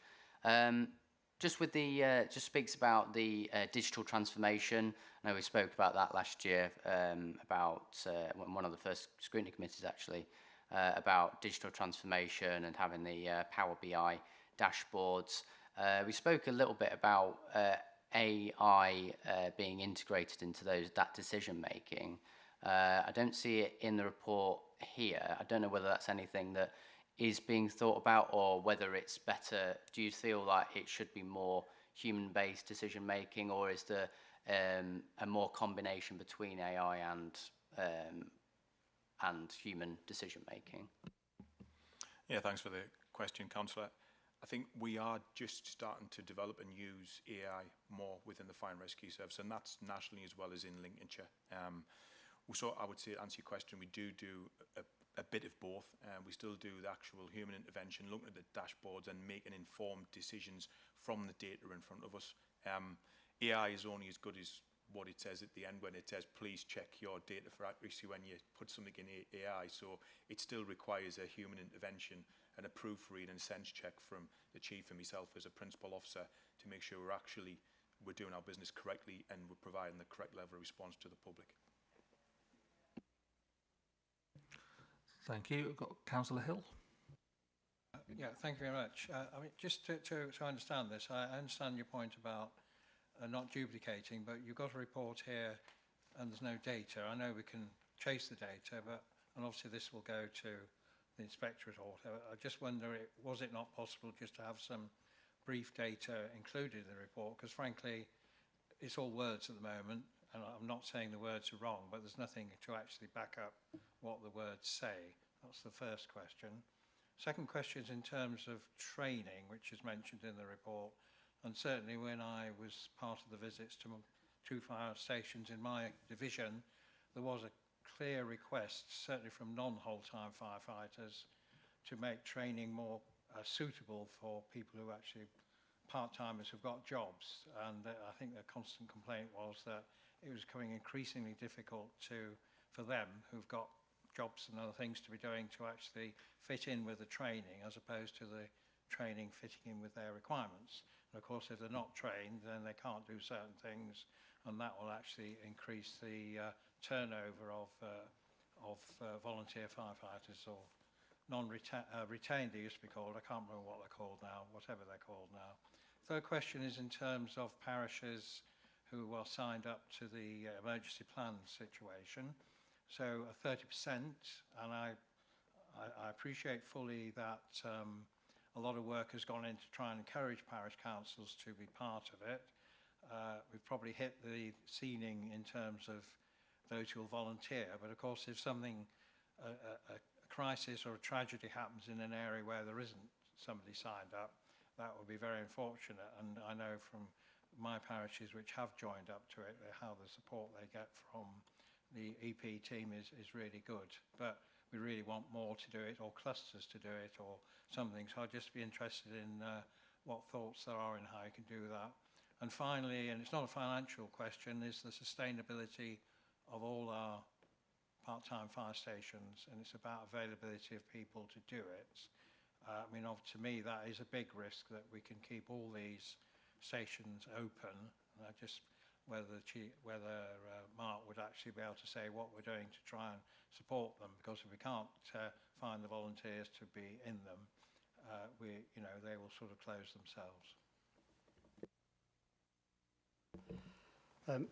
Speaker 3: Just with the just speaks about the digital transformation. I know we spoke about that last year about one of the first scrutiny committees actually about digital transformation and having the Power BI dashboards. We spoke a little bit about AI being integrated into that decision making. I don't see it in the report here. I don't know whether that's anything that is being thought about, or whether it's better. Do you feel like it should be more human-based decision making, or is there a more combination between AI and human decision making?
Speaker 12: Yeah, thanks for the question, Councillor. I think we are just starting to develop and use AI more within the fire and rescue service, and that's nationally as well as in Lincolnshire. So I would say, to answer your question, we do a bit of both. We still do the actual human intervention, looking at the dashboards and making informed decisions from the data in front of us. AI is only as good as what it says at the end when it says, please check your data for accuracy when you put something in AI. So it still requires a human intervention and a proofread and sense check from the chief and myself as a principal officer to make sure we're doing our business correctly and we're providing the correct level of response to the public.
Speaker 2: Thank you. We've got Councillor Hill.
Speaker 9: Yeah, thank you very much. I mean, just to understand this, I understand your point about not duplicating, but you've got a report here and there's no data. I know we can chase the data, and obviously this will go to the inspectorate or whatever. I just wonder, was it not possible just to have some brief data included in the report? Because frankly, it's all words at the moment, and I'm not saying the words are wrong, but there's nothing to actually back up what the words say. That's the first question. Second question is in terms of training, which is mentioned in the report, and certainly when I was part of the visits to 2 fire stations in my division, there was a clear request, certainly from non-whole-time firefighters, to make training more suitable for people who actually, part-timers who've got jobs. And I think the constant complaint was that it was becoming increasingly difficult for them who've got jobs and other things to be doing to actually fit in with the training, as opposed to the training fitting in with their requirements. And of course, if they're not trained, then they can't do certain things, and that will actually increase the turnover of volunteer firefighters, or retained they used to be called. I can't remember what they're called now, whatever they're called now. Third question is in terms of parishes who are signed up to the emergency plan situation. So 30%, and I appreciate fully that a lot of work has gone in to try and encourage parish councils to be part of it. We've probably hit the ceiling in terms of those who will volunteer, but of course if something, a crisis or a tragedy happens in an area where there isn't somebody signed up, that would be very unfortunate. And I know from my parishes which have joined up to it, how the support they get from the EP team is really good. But we really want more to do it, or clusters to do it, or something. So I'd just be interested in what thoughts there are in how you can do that. And finally, and it's not a financial question, is the sustainability of all our part-time fire stations, and it's about availability of people to do it. I mean, to me, that is a big risk that we can keep all these stations open. And I just whether Mark would actually be able to say what we're doing to try and support them, because if we can't find the volunteers to be in them, they will sort of close themselves.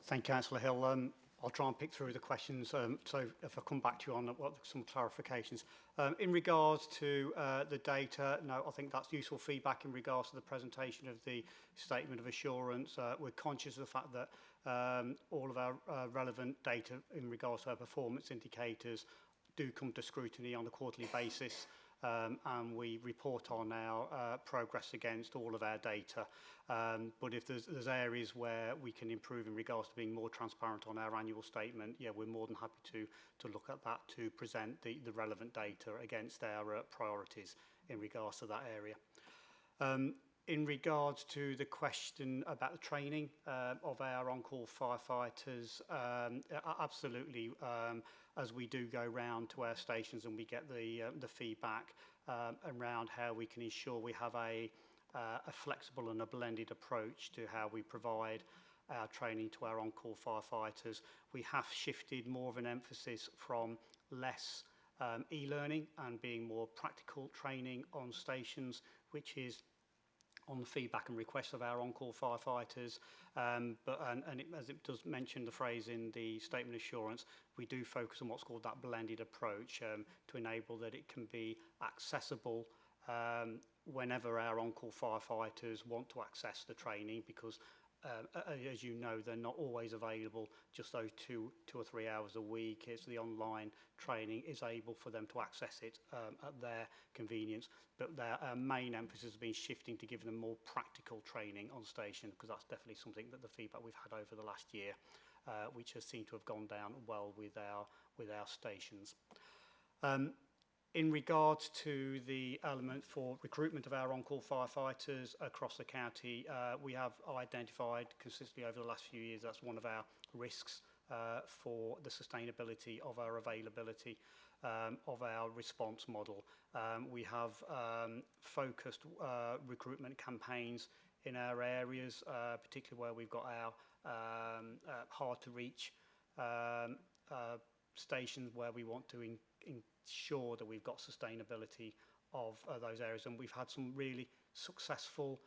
Speaker 13: Thank you, Councillor Hill. I'll try and pick through the questions. So if I come back to you on some clarifications. In regards to the data, no, I think that's useful feedback in regards to the presentation of the Statement of Assurance. We're conscious of the fact that all of our relevant data in regards to our performance indicators do come to scrutiny on a quarterly basis. And we report on our progress against all of our data. But if there's areas where we can improve in regards to being more transparent on our annual statement, yeah, we're more than happy to look at that, to present the relevant data against our priorities in regards to that area. In regards to the question about the training of our on-call firefighters, absolutely. As we do go round to our stations and we get the feedback around how we can ensure we have a flexible and a blended approach to how we provide our training to our on-call firefighters. We have shifted more of an emphasis from less e-learning and being more practical training on stations, which is on the feedback and requests of our on-call firefighters. As it does mention the phrase in the Statement of Assurance, we do focus on what's called that blended approach to enable that it can be accessible whenever our on-call firefighters want to access the training, because as you know, they're not always available just those two or 3 hours a week. It's the online training is able for them to access it at their convenience. But their main emphasis has been shifting to give them more practical training on station, because that's definitely something that the feedback we've had over the last year, which has seemed to have gone down well with our stations. In regards to the element for recruitment of our on-call firefighters across the county, we have identified consistently over the last few years that's one of our risks for the sustainability of our availability of our response model. We have focused recruitment campaigns in our areas, particularly where we've got our hard-to-reach stations where we want to ensure that we've got sustainability of those areas, and we've had some really successful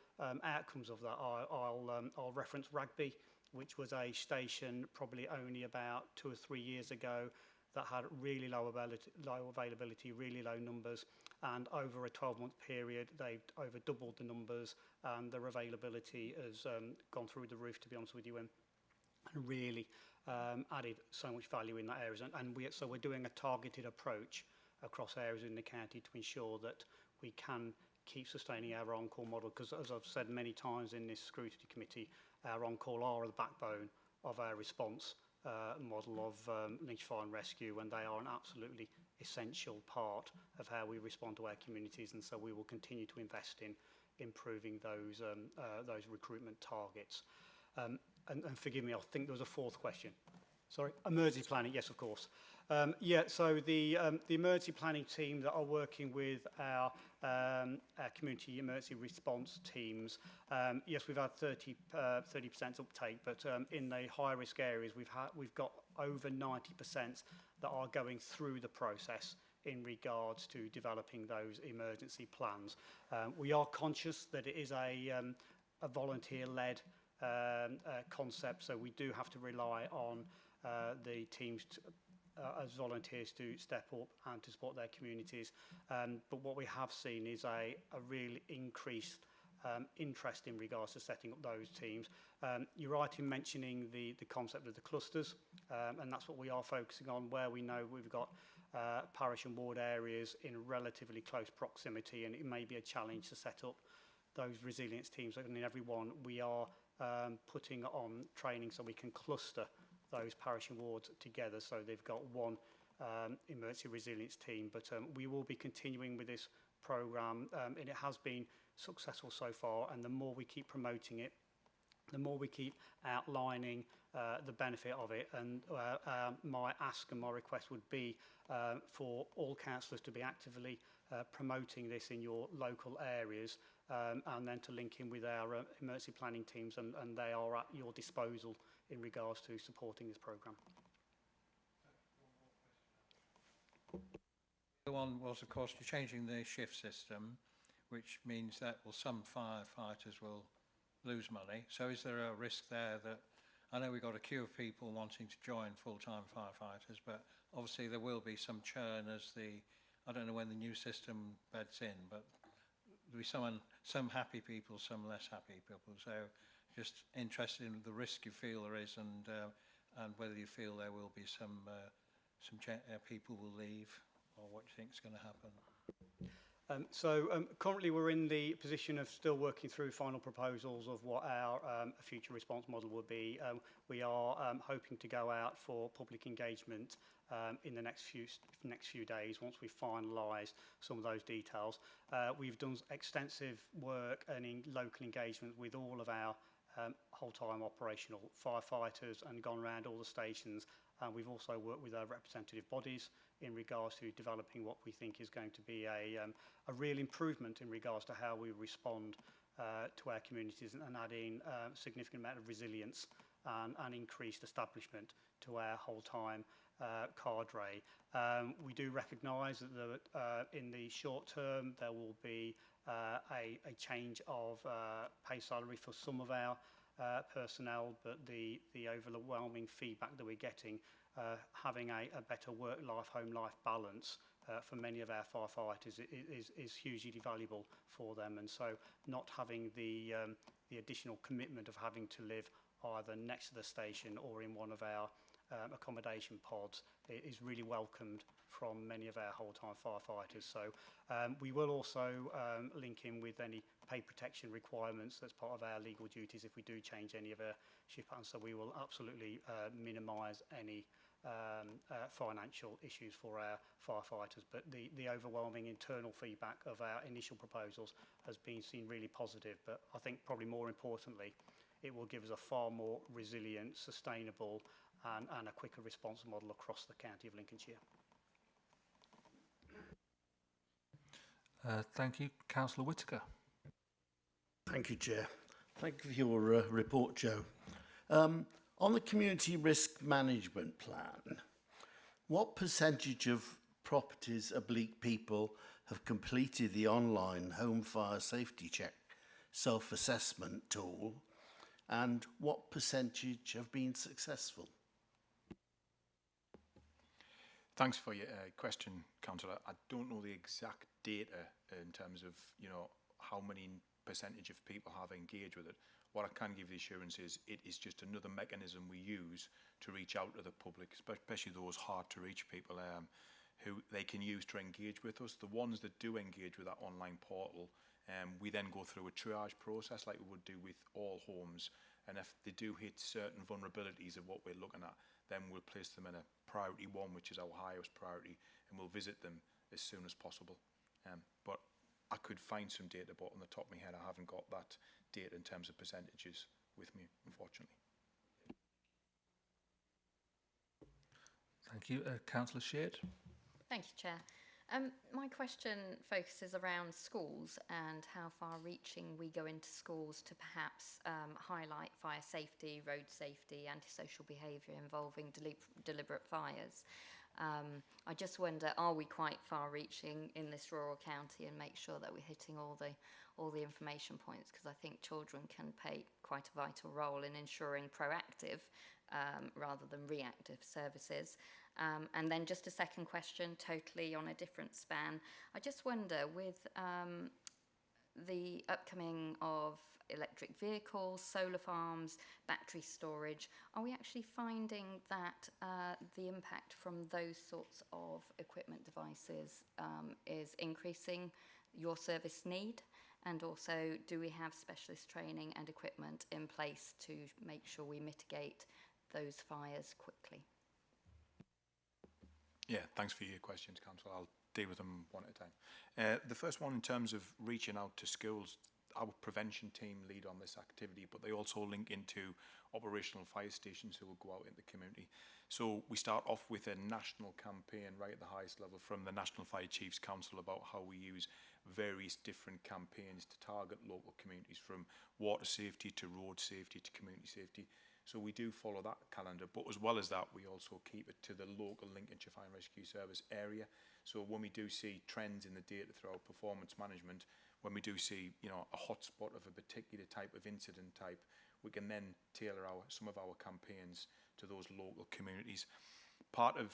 Speaker 13: outcomes of that. I'll reference Rugby, which was a station probably only about 2 or 3 years ago that had really low availability, really low numbers, and over a 12-month period they've over doubled the numbers, and their availability has gone through the roof, to be honest with you, and really added so much value in that area. And so we're doing a targeted approach across areas in the county to ensure that we can keep sustaining our on-call model, because as I've said many times in this scrutiny committee, our on-call are the backbone of our response model of Lincolnshire Fire and Rescue, and they are an absolutely essential part of how we respond to our communities, and so we will continue to invest in improving those recruitment targets. And forgive me, I think there was a fourth question. Sorry, emergency planning, yes, of course. So the emergency planning team that are working with our community emergency response teams, yes, we've had 30% uptake, but in the high risk areas, we've got over 90% that are going through the process in regards to developing those emergency plans. We are conscious that it is a volunteer-led concept, so we do have to rely on the teams as volunteers to step up and to support their communities. But what we have seen is a real increased interest in regards to setting up those teams. You're right in mentioning the concept of the clusters, and that's what we are focusing on, where we know we've got parish and ward areas in relatively close proximity, and it may be a challenge to set up those resilience teams. And in every one, we are putting on training so we can cluster those parish and wards together, so they've got one emergency resilience team. But we will be continuing with this programme, and it has been successful so far, and the more we keep promoting it, the more we keep outlining the benefit of it. And my ask and my request would be for all councillors to be actively promoting this in your local areas, and then to link in with our emergency planning teams, and they are at your disposal in regards to supporting this programme.
Speaker 9: The one was, of course, you're changing the shift system, which means that some firefighters will lose money. So is there a risk there that, I know we've got a queue of people wanting to join full-time firefighters, but obviously there will be some churn as I don't know when the new system beds in, but there'll be some happy people, some less happy people. So just interested in the risk you feel there is, and whether you feel there will be some people will leave, or what do you think is going to happen?
Speaker 13: Currently we're in the position of still working through final proposals of what our future response model will be. We are hoping to go out for public engagement in the next few days once we finalise some of those details. We've done extensive work and local engagement with all of our whole-time operational firefighters and gone around all the stations. We've also worked with our representative bodies in regards to developing what we think is going to be a real improvement in regards to how we respond to our communities, and adding a significant amount of resilience and increased establishment to our whole-time cadre. We do recognise that in the short term there will be a change of pay salary for some of our personnel, but the overwhelming feedback that we're getting, having a better work-life, home-life balance for many of our firefighters is hugely valuable for them, and so not having the additional commitment of having to live either next to the station or in one of our accommodation pods is really welcomed from many of our whole-time firefighters. So we will also link in with any pay protection requirements that's part of our legal duties if we do change any of our shift patterns. So we will absolutely minimise any financial issues for our firefighters. But the overwhelming internal feedback of our initial proposals has been seen really positive. But I think probably more importantly, it will give us a far more resilient, sustainable and a quicker response model across the county of Lincolnshire.
Speaker 2: Thank you. Councillor Whittaker.
Speaker 14: Thank you, Chair. Thank you for your report, Joe. On the community risk management plan, what percentage of properties oblique people have completed the online home fire safety check self-assessment tool, and what percentage have been successful?
Speaker 12: Thanks for your question, Councillor. I don't know the exact data in terms of, how many percentage of people have engaged with it. What I can give the assurance is it is just another mechanism we use to reach out to the public, especially those hard to reach people who they can use to engage with us. The ones that do engage with that online portal, we then go through a triage process like we would do with all homes. And if they do hit certain vulnerabilities of what we're looking at, then we'll place them in a priority 1, which is our highest priority, and we'll visit them as soon as possible. But I could find some data, but on the top of my head, I haven't got that data in terms of percentages with me, unfortunately.
Speaker 2: Thank you. Councillor Sheard.
Speaker 10: Thank you, Chair. My question focuses around schools and how far-reaching we go into schools to perhaps highlight fire safety, road safety, antisocial behaviour involving deliberate fires. I just wonder, are we quite far-reaching in this rural county, and make sure that we're hitting all the information points, because I think children can play quite a vital role in ensuring proactive rather than reactive services. And then just a second question, totally on a different span. I just wonder, with the upcoming of electric vehicles, solar farms, battery storage, are we actually finding that the impact from those sorts of equipment devices is increasing your service need? And also, do we have specialist training and equipment in place to make sure we mitigate those fires quickly?
Speaker 12: Yeah, thanks for your questions, Councillor. I'll deal with them one at a time. The first one, in terms of reaching out to schools, our prevention team lead on this activity, but they also link into operational fire stations who will go out into the community. So we start off with a national campaign right at the highest level from the National Fire Chiefs Council about how we use various different campaigns to target local communities, from water safety to road safety to community safety. So we do follow that calendar, but as well as that, we also keep it to the local Lincolnshire Fire and Rescue Service area. So when we do see trends in the data through our performance management, when we do see, you know, a hotspot of a particular type of incident type, we can then tailor some of our campaigns to those local communities. Part of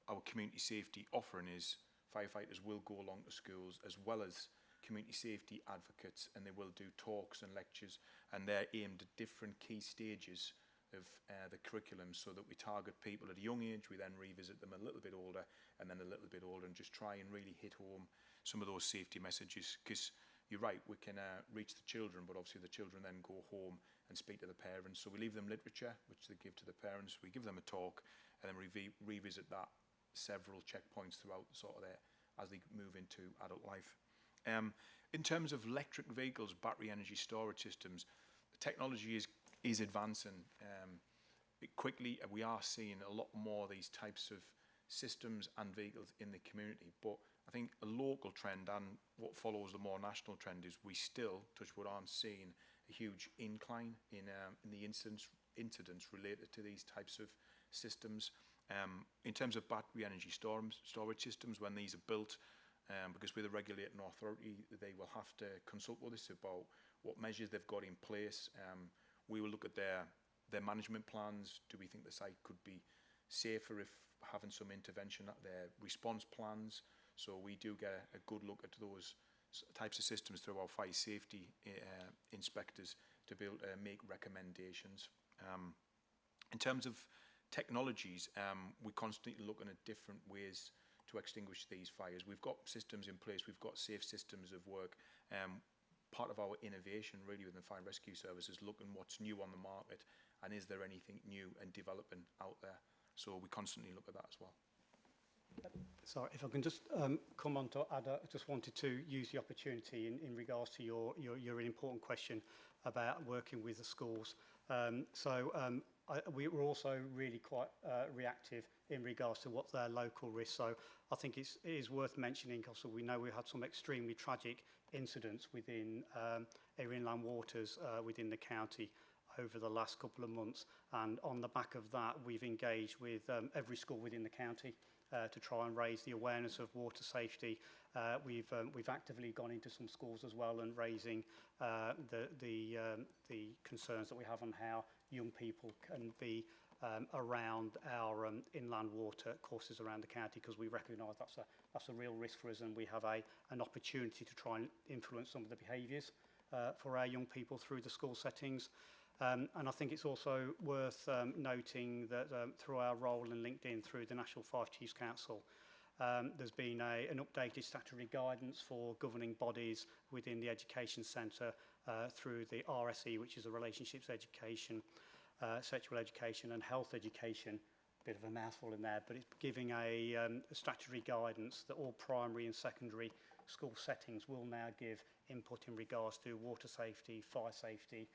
Speaker 12: our community safety offering is firefighters will go along to schools as well as community safety advocates, and they will do talks and lectures, and they're aimed at different key stages of the curriculum, so that we target people at a young age, we then revisit them a little bit older, and then a little bit older, and just try and really hit home some of those safety messages. Because you're right, we can reach the children, but obviously the children then go home and speak to the parents. So we leave them literature, which they give to the parents, we give them a talk, and then revisit that several checkpoints throughout sort of as they move into adult life. In terms of electric vehicles, battery energy storage systems, the technology is advancing quickly. We are seeing a lot more of these types of systems and vehicles in the community, but I think a local trend and what follows the more national trend is we still, touch wood, aren't seeing a huge incline in the incidents related to these types of systems. In terms of battery energy storage systems, when these are built, because we're the regulating authority, they will have to consult with us about what measures they've got in place. We will look at their management plans. Do we think the site could be safer if having some intervention at their response plans? So we do get a good look at those types of systems through our fire safety inspectors to be able to make recommendations. In terms of technologies, we're constantly looking at different ways to extinguish these fires. We've got systems in place, we've got safe systems of work. Part of our innovation really within the Fire and Rescue Service is looking what's new on the market and is there anything new and developing out there. So we constantly look at that as well.
Speaker 13: Sorry, if I can just come on to add, I just wanted to use the opportunity in regards to your really important question about working with the schools. We were also really quite reactive in regards to what's their local risk. So I think it is worth mentioning, because we know we had some extremely tragic incidents within our inland waters within the county over the last couple of months. And on the back of that, we've engaged with every school within the county to try and raise the awareness of water safety. We've actively gone into some schools as well and raising the concerns that we have on how young people can be around our inland water courses around the county, because we recognise that's a real risk for us, and we have an opportunity to try and influence some of the behaviours for our young people through the school settings. And I think it's also worth noting that through our role in LinkedIn through the National Fire Chiefs Council, there's been an updated statutory guidance for governing bodies within the education centre through the RSE, which is a relationships education, sexual education and health education. Bit of a mouthful in there, but it's giving a statutory guidance that all primary and secondary school settings will now give input in regards to water safety, fire safety,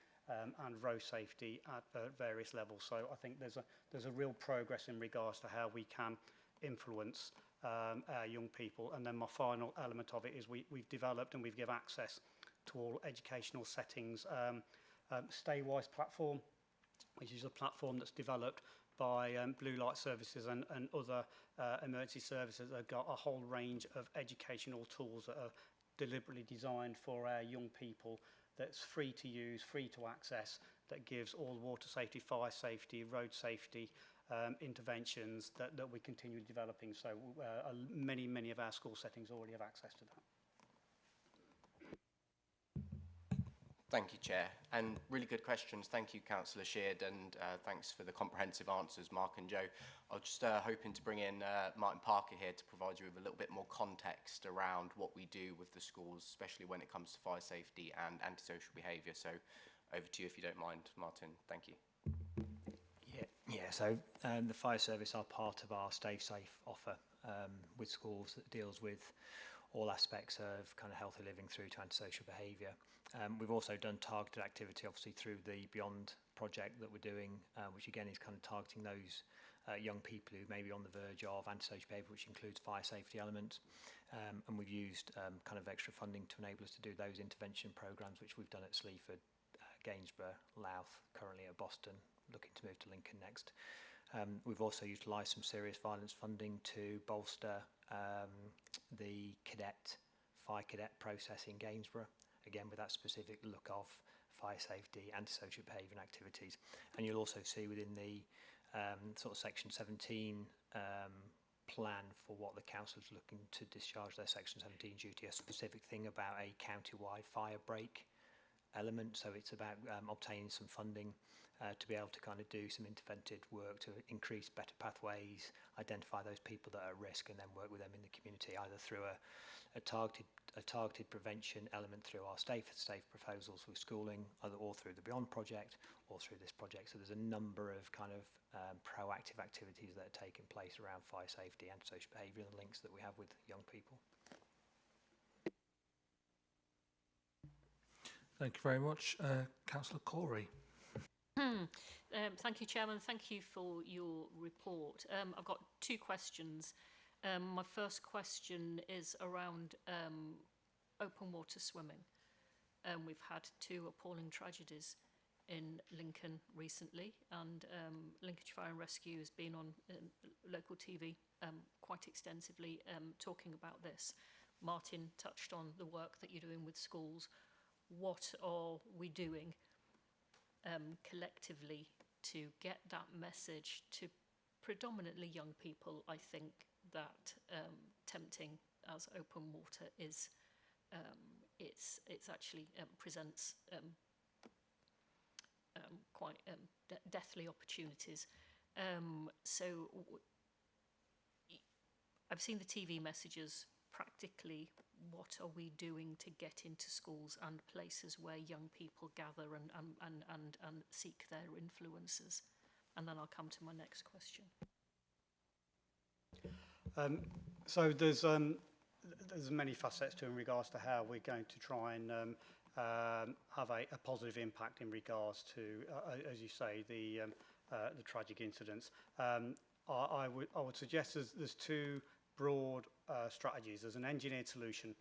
Speaker 13: and road safety at various levels. So I think there's a real progress in regards to how we can influence our young people. And then my final element of it is we've developed and we've given access to all educational settings Staywise platform, which is a platform that's developed by Blue Light Services and other emergency services that have got a whole range of educational tools that are deliberately designed for our young people, that's free to use, free to access, that gives all water safety, fire safety, road safety interventions that we continue developing. So many of our school settings already have access to that.
Speaker 3: Thank you, Chair. And really good questions. Thank you, Councillor Sheard, and thanks for the comprehensive answers, Mark and Joe. I was just hoping to bring in Martin Parker here to provide you with a little bit more context around what we do with the schools, especially when it comes to fire safety and antisocial behaviour. So over to you if you don't mind, Martin. Thank you.
Speaker 4: Yeah. So the fire service are part of our Stay Safe offer with schools that deals with all aspects of kind of healthy living through to antisocial behaviour. We've also done targeted activity, obviously, through the Beyond project that we're doing, which again is kind of targeting those young people who may be on the verge of antisocial behaviour, which includes fire safety elements. And we've used kind of extra funding to enable us to do those intervention programmes, which we've done at Sleaford, Gainsborough, Louth, currently at Boston, looking to move to Lincoln next. We've also utilised some serious violence funding to bolster the fire cadet process in Gainsborough, again with that specific look of fire safety, antisocial behaviour and activities. And you'll also see within the sort of Section 17 plan for what the council is looking to discharge their Section 17 duty, a specific thing about a county-wide fire break element. So it's about obtaining some funding to be able to kind of do some interventive work to increase better pathways, identify those people that are at risk, and then work with them in the community, either through a targeted prevention element through our Safe proposals with schooling, or through the Beyond project, or through this project. So there's a number of kind of proactive activities that are taking place around fire safety, antisocial behaviour, and the links that we have with young people.
Speaker 2: Thank you very much. Councillor Corey.
Speaker 6: Thank you, Chairman. Thank you for your report. I've got two questions. My first question is around open water swimming. We've had two appalling tragedies in Lincoln recently, and Lincolnshire Fire and Rescue has been on local TV quite extensively talking about this. Martin touched on the work that you're doing with schools. What are we doing collectively to get that message to predominantly young people? I think that tempting as open water is, it's actually presents quite deathly opportunities. So I've seen the TV messages. Practically, what are we doing to get into schools and places where young people gather and seek their influences? And then I'll come to my next question.
Speaker 13: So there's many facets to in regards to how we're going to try and have a positive impact in regards to, as you say, the tragic incidents. I would suggest there's two broad strategies. There's an engineered solution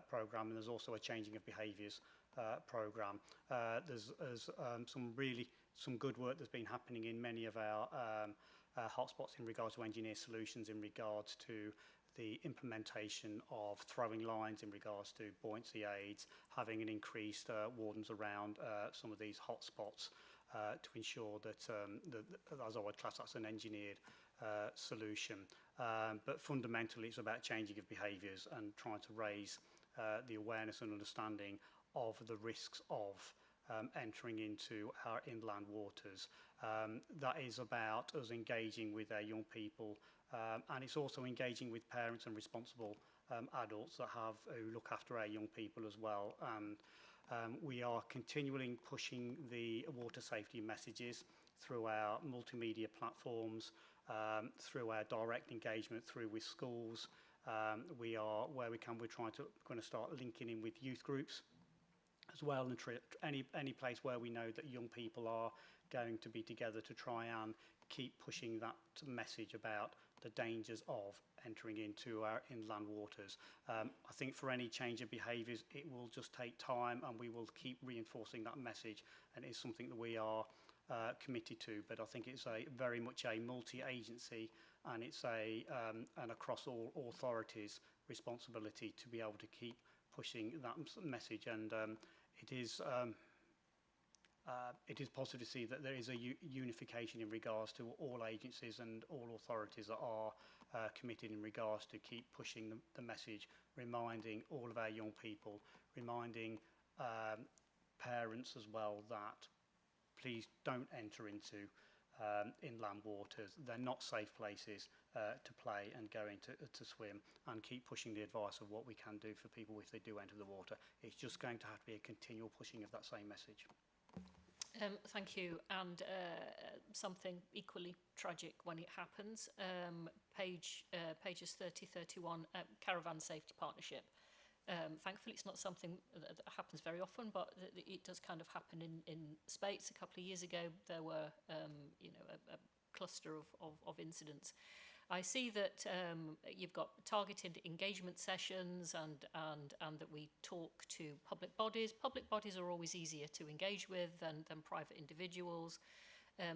Speaker 13: programme, and there's also a changing of behaviours programme. There's some good work that's been happening in many of our hotspots in regards to engineered solutions, in regards to the implementation of throwing lines, in regards to buoyancy aids, having an increased wardens around some of these hotspots to ensure that, as I would class, that's an engineered solution. But fundamentally, it's about changing of behaviours and trying to raise the awareness and understanding of the risks of entering into our inland waters. That is about us engaging with our young people, and it's also engaging with parents and responsible adults that who look after our young people as well. And we are continually pushing the water safety messages through our multimedia platforms, through our direct engagement through with schools. We are, where we can, we're going to start linking in with youth groups as well, and any place where we know that young people are going to be together to try and keep pushing that message about the dangers of entering into our inland waters. I think for any change of behaviours, it will just take time, and we will keep reinforcing that message, and it's something that we are committed to. But I think it's very much a multi-agency, and it's an across all authorities responsibility to be able to keep pushing that message. And it is positive to see that there is a unification in regards to all agencies and all authorities that are committed in regards to keep pushing the message, reminding all of our young people, reminding parents as well that please don't enter into inland waters. They're not safe places to play and go into to swim, and keep pushing the advice of what we can do for people if they do enter the water. It's just going to have to be a continual pushing of that same message.
Speaker 6: Thank you. And something equally tragic when it happens. Pages 30-31, Caravan Safety Partnership. Thankfully, it's not something that happens very often, but it does kind of happen in spades. A couple of years ago, there were, a cluster of incidents. I see that you've got targeted engagement sessions and that we talk to public bodies. Public bodies are always easier to engage with than private individuals. A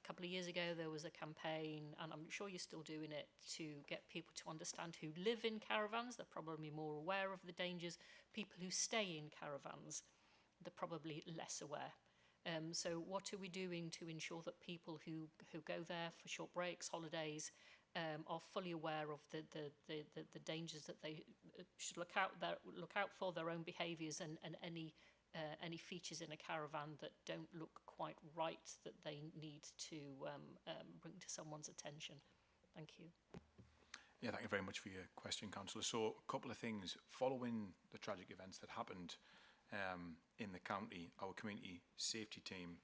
Speaker 6: couple of years ago, there was a campaign, and I'm sure you're still doing it, to get people to understand who live in caravans. They're probably more aware of the dangers. People who stay in caravans, they're probably less aware. So what are we doing to ensure that people who go there for short breaks, holidays, are fully aware of the dangers that they should look out for, their own behaviours, and any features in a caravan that don't look quite right that they need to bring to someone's attention? Thank you.
Speaker 12: Yeah, thank you very much for your question, Councillor. So a couple of things. Following the tragic events that happened in the county, our community safety team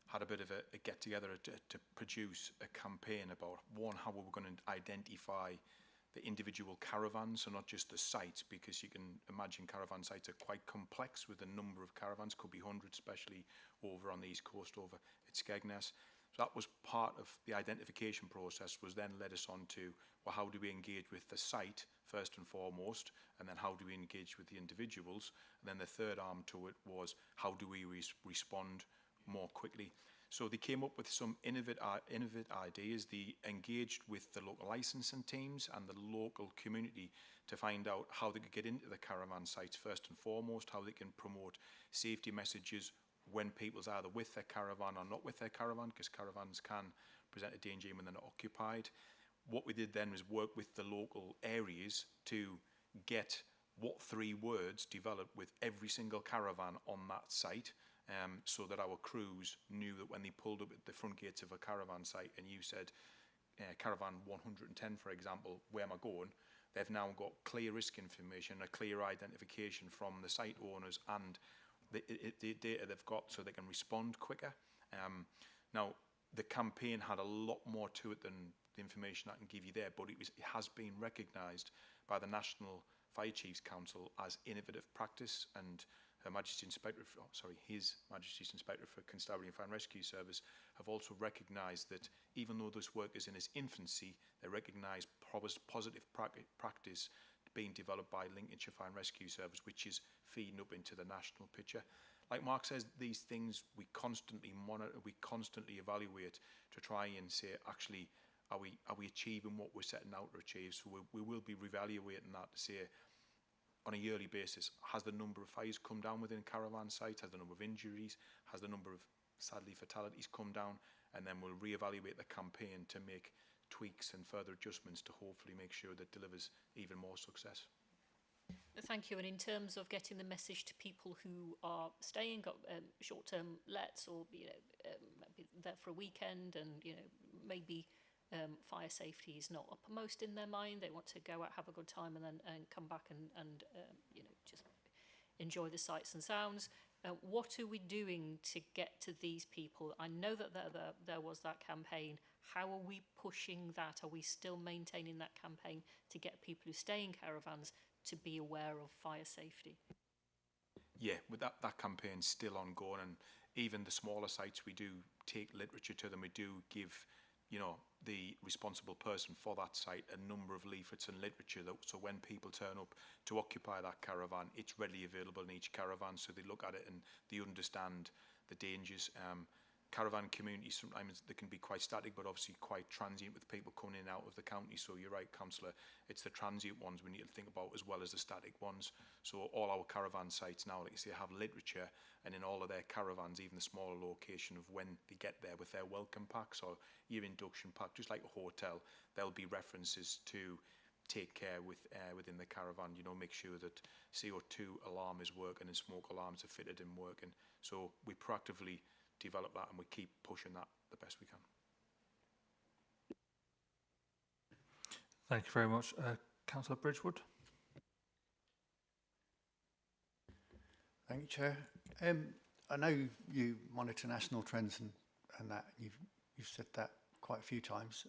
Speaker 12: had a bit of a get-together to produce a campaign about, one, how we were going to identify the individual caravans, so not just the sites, because you can imagine caravan sites are quite complex with a number of caravans, could be hundreds, especially over on the east coast, over at Skegness. So that was part of the identification process, was then led us on to, well, how do we engage with the site first and foremost, and then how do we engage with the individuals? And then the third arm to it was, how do we respond more quickly? So they came up with some innovative ideas. They engaged with the local licensing teams and the local community to find out how they could get into the caravan sites first and foremost, how they can promote safety messages when people's either with their caravan or not with their caravan, because caravans can present a danger when they're not occupied. What we did then was work with the local areas to get what 3 words developed with every single caravan on that site, so that our crews knew that when they pulled up at the front gates of a caravan site and you said, caravan 110, for example, where am I going? They've now got clear risk information, a clear identification from the site owners and the data they've got, so they can respond quicker. Now, the campaign had a lot more to it than the information I can give you there, but it has been recognised by the National Fire Chiefs Council as innovative practice, and His Majesty's Inspector for Constabulary and Fire and Rescue Service have also recognised that even though this work is in its infancy, they recognise positive practice being developed by Lincolnshire Fire and Rescue Service, which is feeding up into the national picture. Like Mark says, these things we constantly monitor, we constantly evaluate to try and say, actually, are we achieving what we're setting out to achieve? So we will be reevaluating that to say, on a yearly basis, has the number of fires come down within caravan sites? Has the number of injuries? Has the number of, sadly, fatalities come down? And then we'll reevaluate the campaign to make tweaks and further adjustments to hopefully make sure that delivers even more success.
Speaker 6: Thank you. And in terms of getting the message to people who are staying, got short-term lets, or maybe there for a weekend, and maybe fire safety is not uppermost in their mind. They want to go out, have a good time, and then come back and just enjoy the sights and sounds. What are we doing to get to these people? I know that there was that campaign. How are we pushing that? Are we still maintaining that campaign to get people who stay in caravans to be aware of fire safety?
Speaker 12: Yeah, with that campaign's still ongoing, and even the smaller sites, we do take literature to them. We do give the responsible person for that site a number of leaflets and literature, so when people turn up to occupy that caravan, it's readily available in each caravan, so they look at it and they understand the dangers. Caravan communities, sometimes they can be quite static, but obviously quite transient with people coming in and out of the county. So you're right, Councillor, it's the transient ones we need to think about as well as the static ones. So all our caravan sites now, like you say, have literature, and in all of their caravans, even the smaller location of when they get there with their welcome packs or your induction pack, just like a hotel, there'll be references to take care within the caravan, make sure that CO2 alarm is working and smoke alarms are fitted and working. So we proactively develop that, and we keep pushing that the best we can.
Speaker 2: Thank you very much. Councillor Bridgewood.
Speaker 15: Thank you, Chair.
Speaker 13: I know you monitor national trends and that you've said that quite a few times.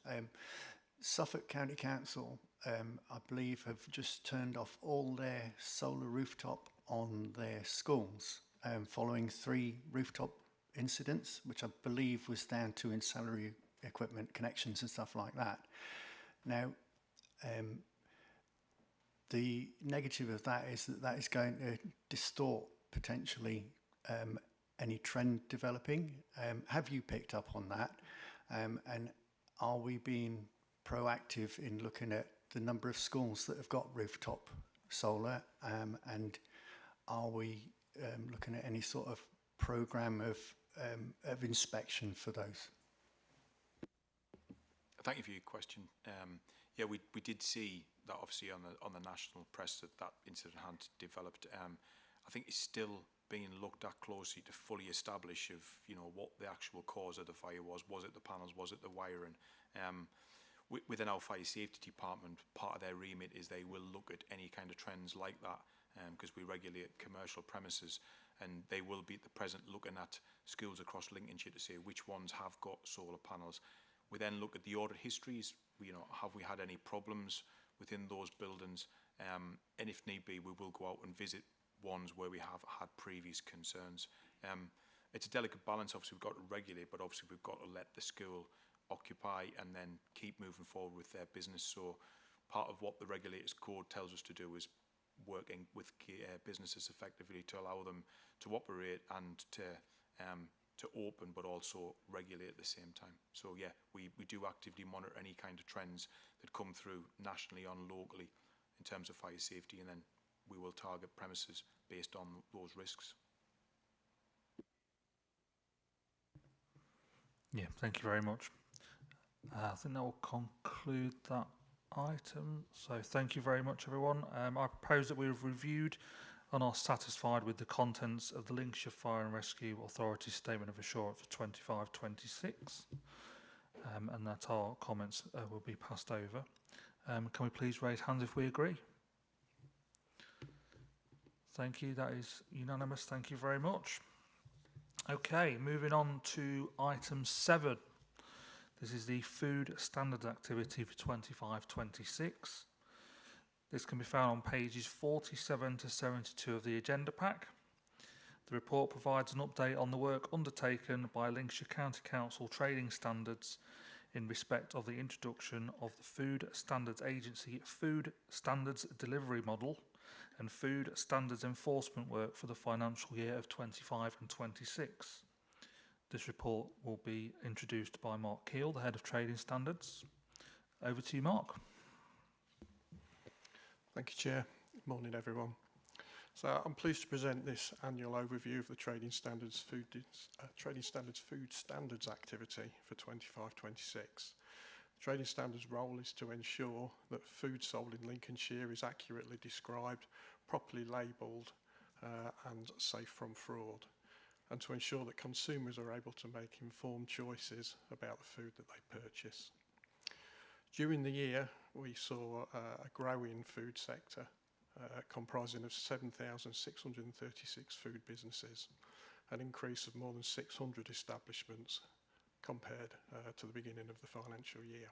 Speaker 13: Suffolk County Council, I believe, have just turned off all their solar rooftop on their schools following 3 rooftop incidents, which I believe was down to ancillary equipment connections and stuff like that. Now, the negative of that is that is going to distort potentially any trend developing. Have you picked up on that? And are we being proactive in looking at the number of schools that have got rooftop solar, and are we looking at any sort of program of inspection for those?
Speaker 12: Thank you for your question. Yeah, we did see that obviously on the national press that incident had developed. I think it's still being looked at closely to fully establish what the actual cause of the fire was. Was it the panels? Was it the wiring? Within our fire safety department, part of their remit is they will look at any kind of trends like that, because we regulate commercial premises, and they will be at the present looking at schools across Lincolnshire to say which ones have got solar panels. We then look at the audit histories. Have we had any problems within those buildings? And if need be, we will go out and visit ones where we have had previous concerns. It's a delicate balance. Obviously, we've got to regulate, but obviously we've got to let the school occupy and then keep moving forward with their business. So part of what the regulators code tells us to do is working with businesses effectively to allow them to operate and to open, but also regulate at the same time. So yeah, we do actively monitor any kind of trends that come through nationally and locally in terms of fire safety, and then we will target premises based on those risks.
Speaker 2: Yeah, thank you very much. I think that will conclude that item. So thank you very much, everyone. I propose that we have reviewed and are satisfied with the contents of the Lincolnshire Fire and Rescue Authority Statement of Assurance for 25-26, and that our comments will be passed over. Can we please raise hands if we agree? Thank you. That is unanimous. Thank you very much. Okay, moving on to item 7. This is the food standards activity for 25-26. This can be found on pages 47 to 72 of the agenda pack. The report provides an update on the work undertaken by Lincolnshire County Council Trading Standards in respect of the introduction of the Food Standards Agency Food Standards Delivery Model and Food Standards Enforcement work for the financial year of 25 and 26. This report will be introduced by Mark Keel, the Head of Trading Standards. Over to you, Mark.
Speaker 15: Thank you, Chair. Good morning, everyone. So I'm pleased to present this annual overview of the Trading Standards Food Standards activity for 25-26. Trading Standards' role is to ensure that food sold in Lincolnshire is accurately described, properly labelled and safe from fraud, and to ensure that consumers are able to make informed choices about the food that they purchase. During the year, we saw a growing food sector comprising of 7,636 food businesses, an increase of more than 600 establishments compared to the beginning of the financial year.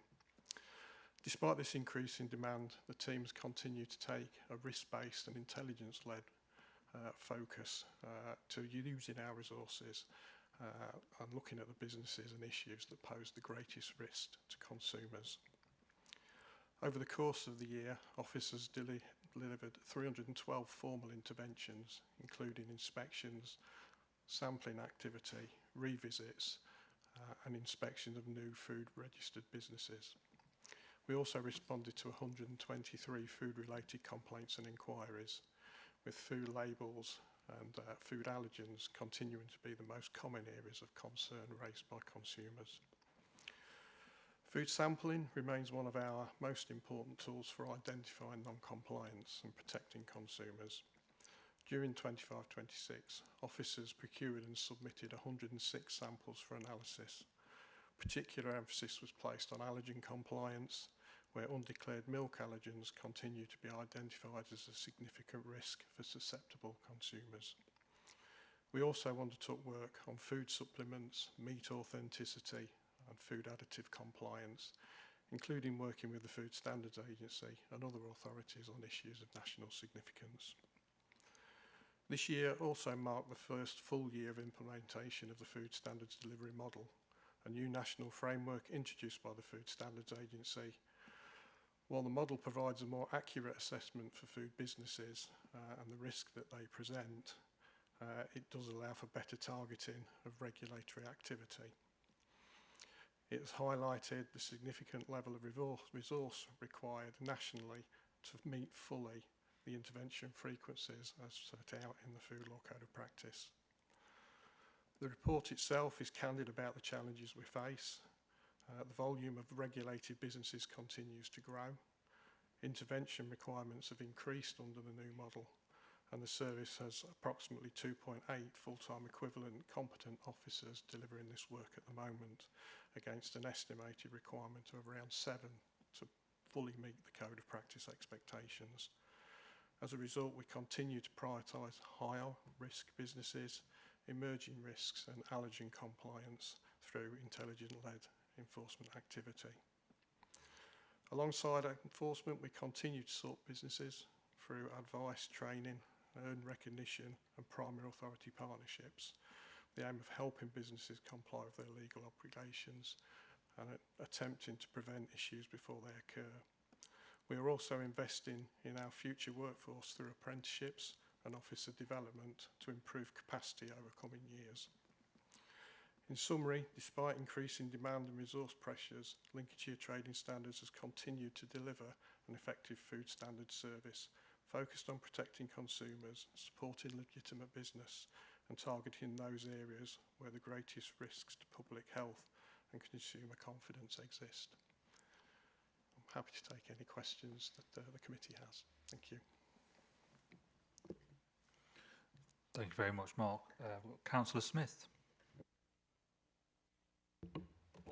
Speaker 15: Despite this increase in demand, the teams continue to take a risk-based and intelligence-led focus to using our resources and looking at the businesses and issues that pose the greatest risk to consumers. Over the course of the year, officers delivered 312 formal interventions, including inspections, sampling activity, revisits, and inspection of new food registered businesses. We also responded to 123 food-related complaints and inquiries, with food labels and food allergens continuing to be the most common areas of concern raised by consumers. Food sampling remains one of our most important tools for identifying non-compliance and protecting consumers. During 25-26, officers procured and submitted 106 samples for analysis. Particular emphasis was placed on allergen compliance, where undeclared milk allergens continue to be identified as a significant risk for susceptible consumers. We also undertook work on food supplements, meat authenticity and food additive compliance, including working with the Food Standards Agency and other authorities on issues of national significance. This year also marked the first full year of implementation of the Food Standards Delivery Model, a new national framework introduced by the Food Standards Agency. While the model provides a more accurate assessment for food businesses and the risk that they present, it does allow for better targeting of regulatory activity. It has highlighted the significant level of resource required nationally to meet fully the intervention frequencies as set out in the Food Law Code of Practice. The report itself is candid about the challenges we face. The volume of regulated businesses continues to grow. Intervention requirements have increased under the new model, and the service has approximately 2.8 full-time equivalent competent officers delivering this work at the moment, against an estimated requirement of around 7 to fully meet the Code of Practice expectations. As a result, we continue to prioritise higher risk businesses, emerging risks and allergen compliance through intelligent-led enforcement activity. Alongside enforcement, we continue to support businesses through advice, training, earned recognition and primary authority partnerships. The aim of helping businesses comply with their legal obligations and attempting to prevent issues before they occur. We are also investing in our future workforce through apprenticeships and officer development to improve capacity over coming years. In summary, despite increasing demand and resource pressures, Lincolnshire Trading Standards has continued to deliver an effective food standards service focused on protecting consumers, supporting legitimate business and targeting those areas where the greatest risks to public health and consumer confidence exist. I'm happy to take any questions that the committee has. Thank you.
Speaker 2: Thank you very much, Mark. Councillor Smith.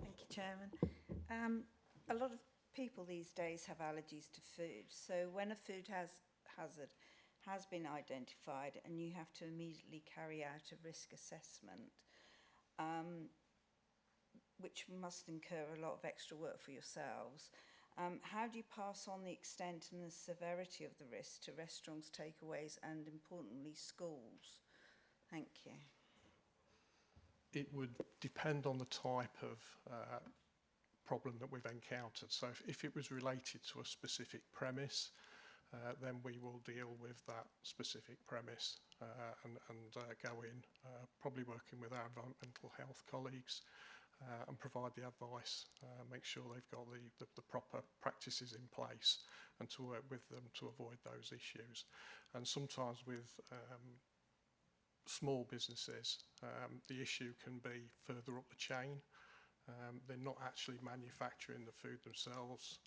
Speaker 8: Thank you, Chairman. A lot of people these days have allergies to food. So when a food hazard has been identified and you have to immediately carry out a risk assessment, which must incur a lot of extra work for yourselves, how do you pass on the extent and the severity of the risk to restaurants, takeaways and, importantly, schools? Thank you.
Speaker 15: It would depend on the type of problem that we've encountered. So if it was related to a specific premise, then we will deal with that specific premise and go in, probably working with our environmental health colleagues and provide the advice, make sure they've got the proper practices in place and to work with them to avoid those issues. And sometimes with small businesses, the issue can be further up the chain. They're not actually manufacturing the food themselves,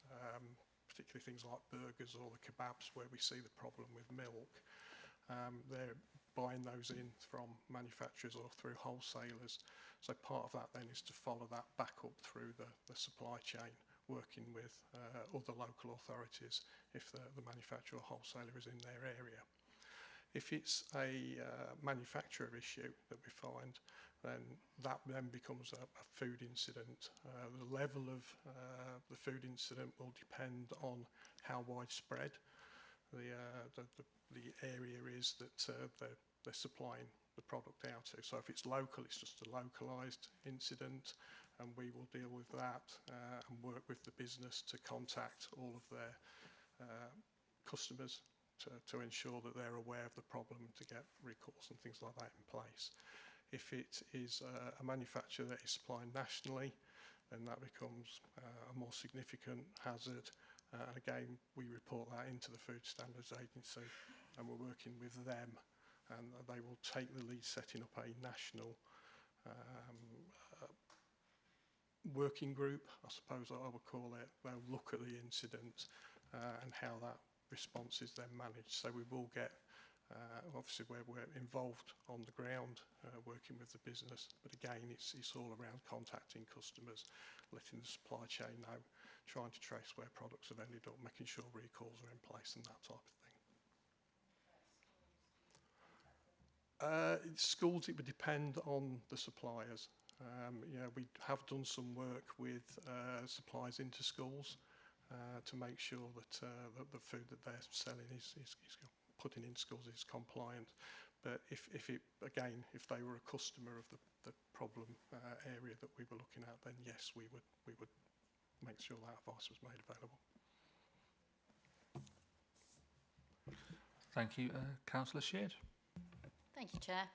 Speaker 15: particularly things like burgers or the kebabs where we see the problem with milk. They're buying those in from manufacturers or through wholesalers. So part of that then is to follow that back up through the supply chain, working with other local authorities if the manufacturer or wholesaler is in their area. If it's a manufacturer issue that we find, then that then becomes a food incident. The level of the food incident will depend on how widespread the area is that they're supplying the product out to. So if it's local, it's just a localised incident, and we will deal with that and work with the business to contact all of their customers to ensure that they're aware of the problem and to get recourse and things like that in place. If it is a manufacturer that is supplying nationally, then that becomes a more significant hazard. And again, we report that into the Food Standards Agency, and we're working with them, and they will take the lead setting up a national working group, I suppose I would call it. They'll look at the incident and how that response is then managed. So we will get, obviously we're involved on the ground working with the business, but again it's all around contacting customers, letting the supply chain know, trying to trace where products have ended up, making sure recalls are in place and that type of thing. Schools, it would depend on the suppliers. We have done some work with suppliers into schools to make sure that, that the food that they're selling is putting in schools is compliant. But if they were a customer of the problem area that we were looking at, then yes, we would make sure that advice was made available.
Speaker 2: Thank you. Councillor Sheard.
Speaker 10: Thank you, Chair.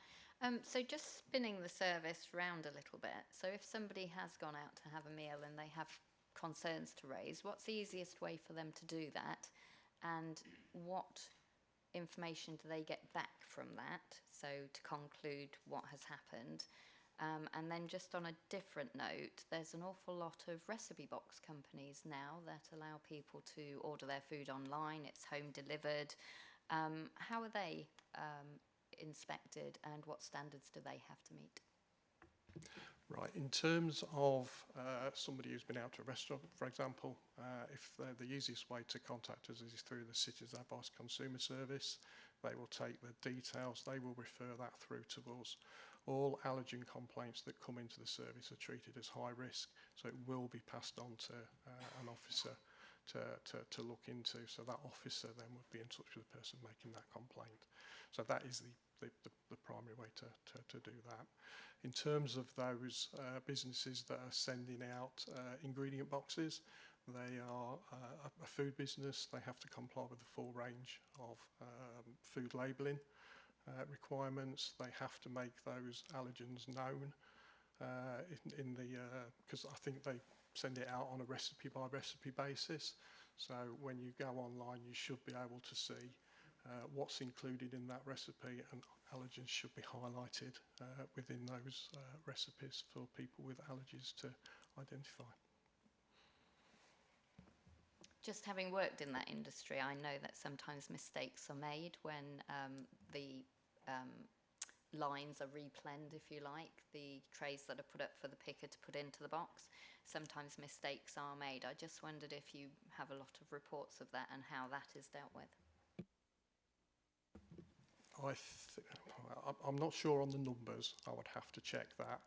Speaker 10: So just spinning the service round a little bit. So if somebody has gone out to have a meal and they have concerns to raise, what's the easiest way for them to do that? And what information do they get back from that? So to conclude what has happened. And then just on a different note, there's an awful lot of recipe box companies now that allow people to order their food online. It's home delivered. How are they inspected and what standards do they have to meet?
Speaker 15: Right, in terms of somebody who's been out to a restaurant, for example, if the easiest way to contact us is through the Citizens Advice Consumer Service. They will take the details, they will refer that through to us. All allergen complaints that come into the service are treated as high risk, so it will be passed on to an officer to look into. So that officer then would be in touch with the person making that complaint. So that is the primary way to do that. In terms of those businesses that are sending out ingredient boxes, they are a food business. They have to comply with the full range of food labelling requirements. They have to make those allergens known because I think they send it out on a recipe by recipe basis. So when you go online, you should be able to see what's included in that recipe, and allergens should be highlighted within those recipes for people with allergies to identify.
Speaker 10: Just having worked in that industry, I know that sometimes mistakes are made when the lines are replenned, if you like, the trays that are put up for the picker to put into the box. Sometimes mistakes are made. I just wondered if you have a lot of reports of that and how that is dealt with.
Speaker 15: I'm not sure on the numbers. I would have to check that.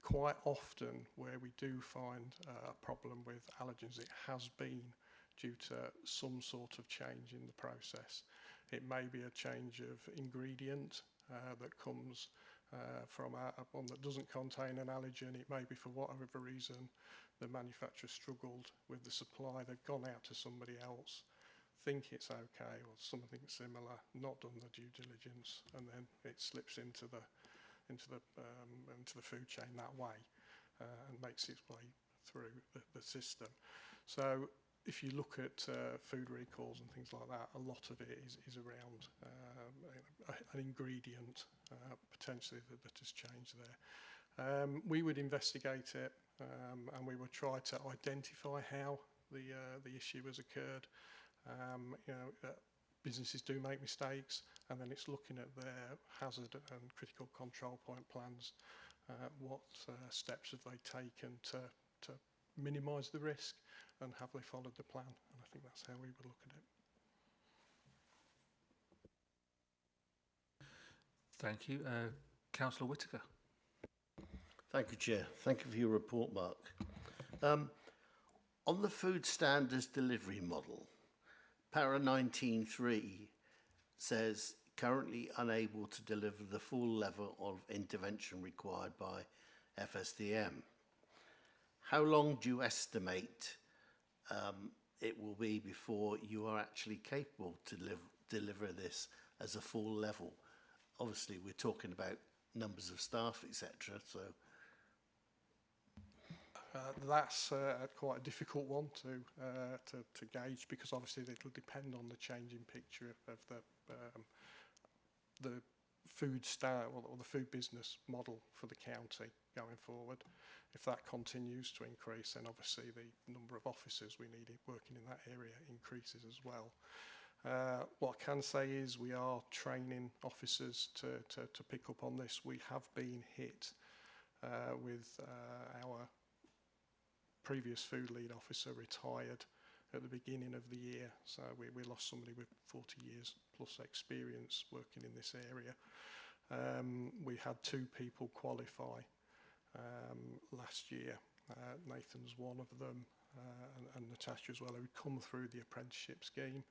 Speaker 15: Quite often where we do find a problem with allergens, it has been due to some sort of change in the process. It may be a change of ingredient that comes from one that doesn't contain an allergen. It may be for whatever reason the manufacturer struggled with the supply. They've gone out to somebody else, think it's okay or something similar, not done the due diligence, and then it slips into the food chain that way and makes its way through the system. So if you look at food recalls and things like that, a lot of it is around an ingredient potentially that has changed there. We would investigate it and we would try to identify how the issue has occurred. Businesses do make mistakes, and then it's looking at their hazard and critical control point plans. What steps have they taken to minimise the risk, and have they followed the plan? And I think that's how we would look at it.
Speaker 2: Thank you. Councillor Whittaker.
Speaker 14: Thank you, Chair. Thank you for your report, Mark. On the food standards delivery model, Para 19.3 says currently unable to deliver the full level of intervention required by FSDM. How long do you estimate it will be before you are actually capable to deliver this as a full level? Obviously, we're talking about numbers of staff, etc. So
Speaker 15: that's quite a difficult one to gauge, because obviously it'll depend on the changing picture of the food or the food business model for the county going forward. If that continues to increase, then obviously the number of officers we need working in that area increases as well. What I can say is we are training officers to pick up on this. We have been hit with our previous food lead officer retired at the beginning of the year. So we lost somebody with 40 years plus experience working in this area. We had 2 people qualify last year. Nathan's one of them, and Natasha as well, who come through the apprenticeship scheme.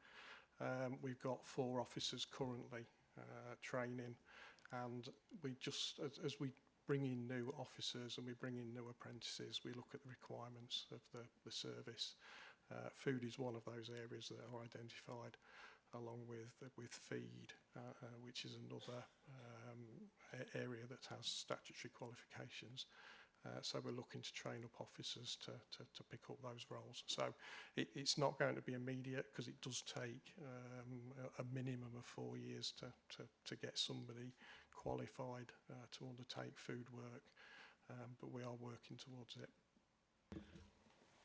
Speaker 15: We've got 4 officers currently training, and we just, as we bring in new officers and we bring in new apprentices, we look at the requirements of the service. Food is one of those areas that are identified, along with feed, which is another area that has statutory qualifications. So we're looking to train up officers to pick up those roles. So it's not going to be immediate, because it does take a minimum of 4 years to get somebody qualified to undertake food work, but we are working towards it.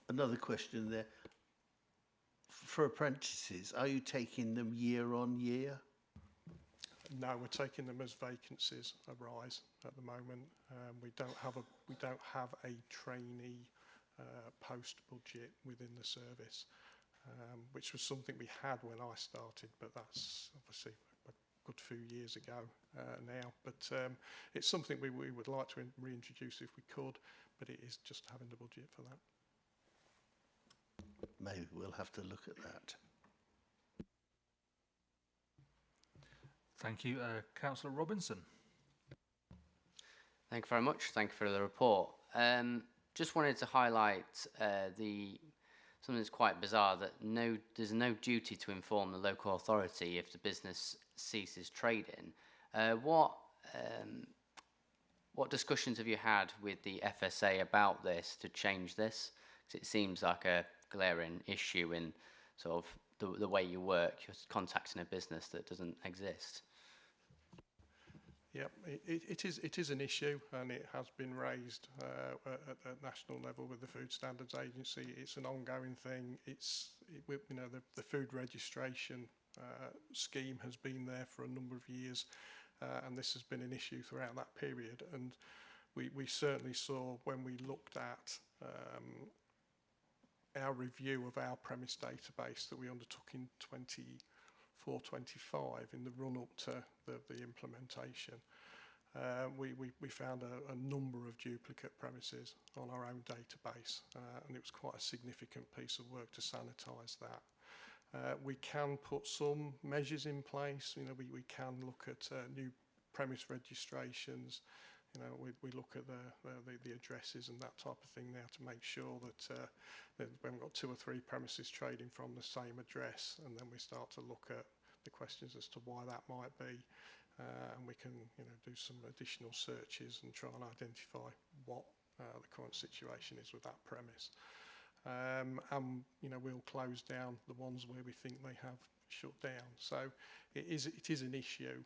Speaker 14: Another question there. For apprentices, are you taking them year on year?
Speaker 15: No, we're taking them as vacancies arise at the moment. We don't have a trainee post budget within the service, which was something we had when I started, but that's obviously a good few years ago now. But it's something we would like to reintroduce if we could, but it is just having the budget for that.
Speaker 14: Maybe we'll have to look at that.
Speaker 2: Thank you. Councillor Robinson.
Speaker 16: Thank you very much. Thank you for the report. Just wanted to highlight something that's quite bizarre, that there's no duty to inform the local authority if the business ceases trading. What discussions have you had with the FSA about this to change this? Because it seems like a glaring issue in sort of the way you work. You're contacting a business that doesn't exist.
Speaker 15: Yeah, it is an issue, and it has been raised at national level with the Food Standards Agency. It's an ongoing thing. The food registration scheme has been there for a number of years, and this has been an issue throughout that period. And we certainly saw, when we looked at our review of our premise database that we undertook in 24-25 in the run-up to the implementation, we found a number of duplicate premises on our own database, and it was quite a significant piece of work to sanitise that. We can put some measures in place. We can look at new premise registrations. We look at the addresses and that type of thing now to make sure that we haven't got 2 or 3 premises trading from the same address, and then we start to look at the questions as to why that might be, and we can do some additional searches and try and identify what the current situation is with that premise. And we'll close down the ones where we think they have shut down. So it is an issue,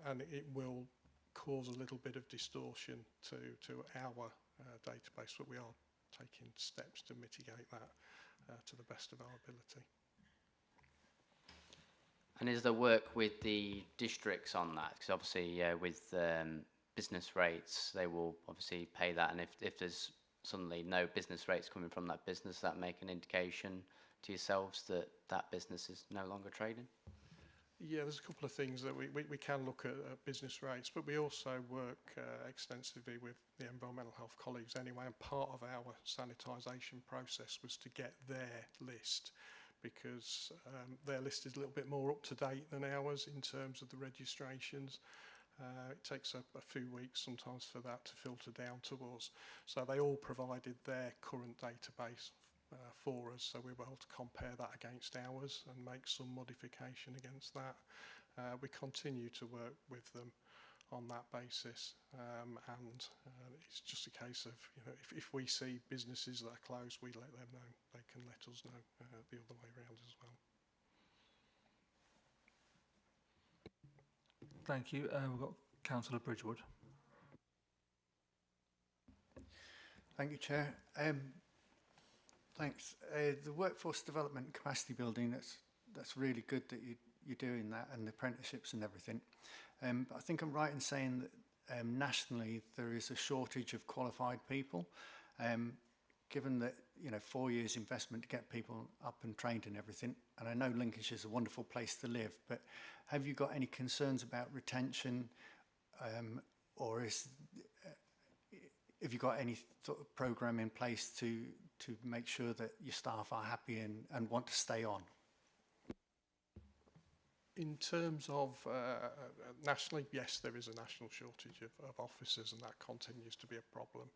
Speaker 15: and it will cause a little bit of distortion to our database, but we are taking steps to mitigate that to the best of our ability.
Speaker 16: And is there work with the districts on that? Because obviously with business rates, they will obviously pay that, and if there's suddenly no business rates coming from that business, that make an indication to yourselves that that business is no longer trading?
Speaker 15: Yeah, there's a couple of things that we can look at business rates, but we also work extensively with the environmental health colleagues anyway, and part of our sanitisation process was to get their list, because their list is a little bit more up to date than ours in terms of the registrations. It takes a few weeks sometimes for that to filter down to us. So they all provided their current database for us, so we were able to compare that against ours and make some modification against that. We continue to work with them on that basis, and it's just a case of, if we see businesses that are closed, we let them know. They can let us know the other way around as well.
Speaker 2: Thank you. We've got Councillor Bridgewood.
Speaker 17: Thank you, Chair. Thanks. The workforce development and capacity building, that's really good that you're doing that, and the apprenticeships and everything. But I think I'm right in saying that nationally there is a shortage of qualified people. given that, 4 years investment to get people up and trained and everything, and I know Lincolnshire is a wonderful place to live, but have you got any concerns about retention, or have you got any sort of program in place to make sure that your staff are happy and want to stay on?
Speaker 15: In terms of nationally, yes, there is a national shortage of officers, and that continues to be a problem.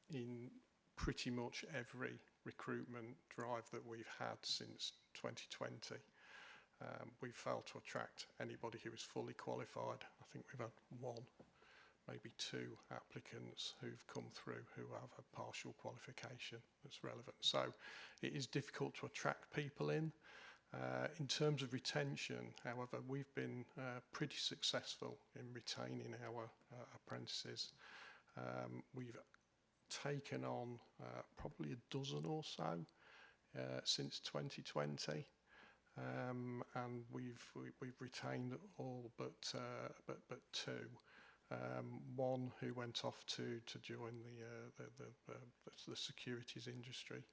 Speaker 15: In pretty much every recruitment drive that we've had since 2020, we've failed to attract anybody who is fully qualified. I think we've had one, maybe two applicants who've come through who have a partial qualification that's relevant. So it is difficult to attract people in. In terms of retention, however, we've been pretty successful in retaining our apprentices. We've taken on probably a dozen or so since 2020, and we've retained all but two. One who went off to join the securities industry,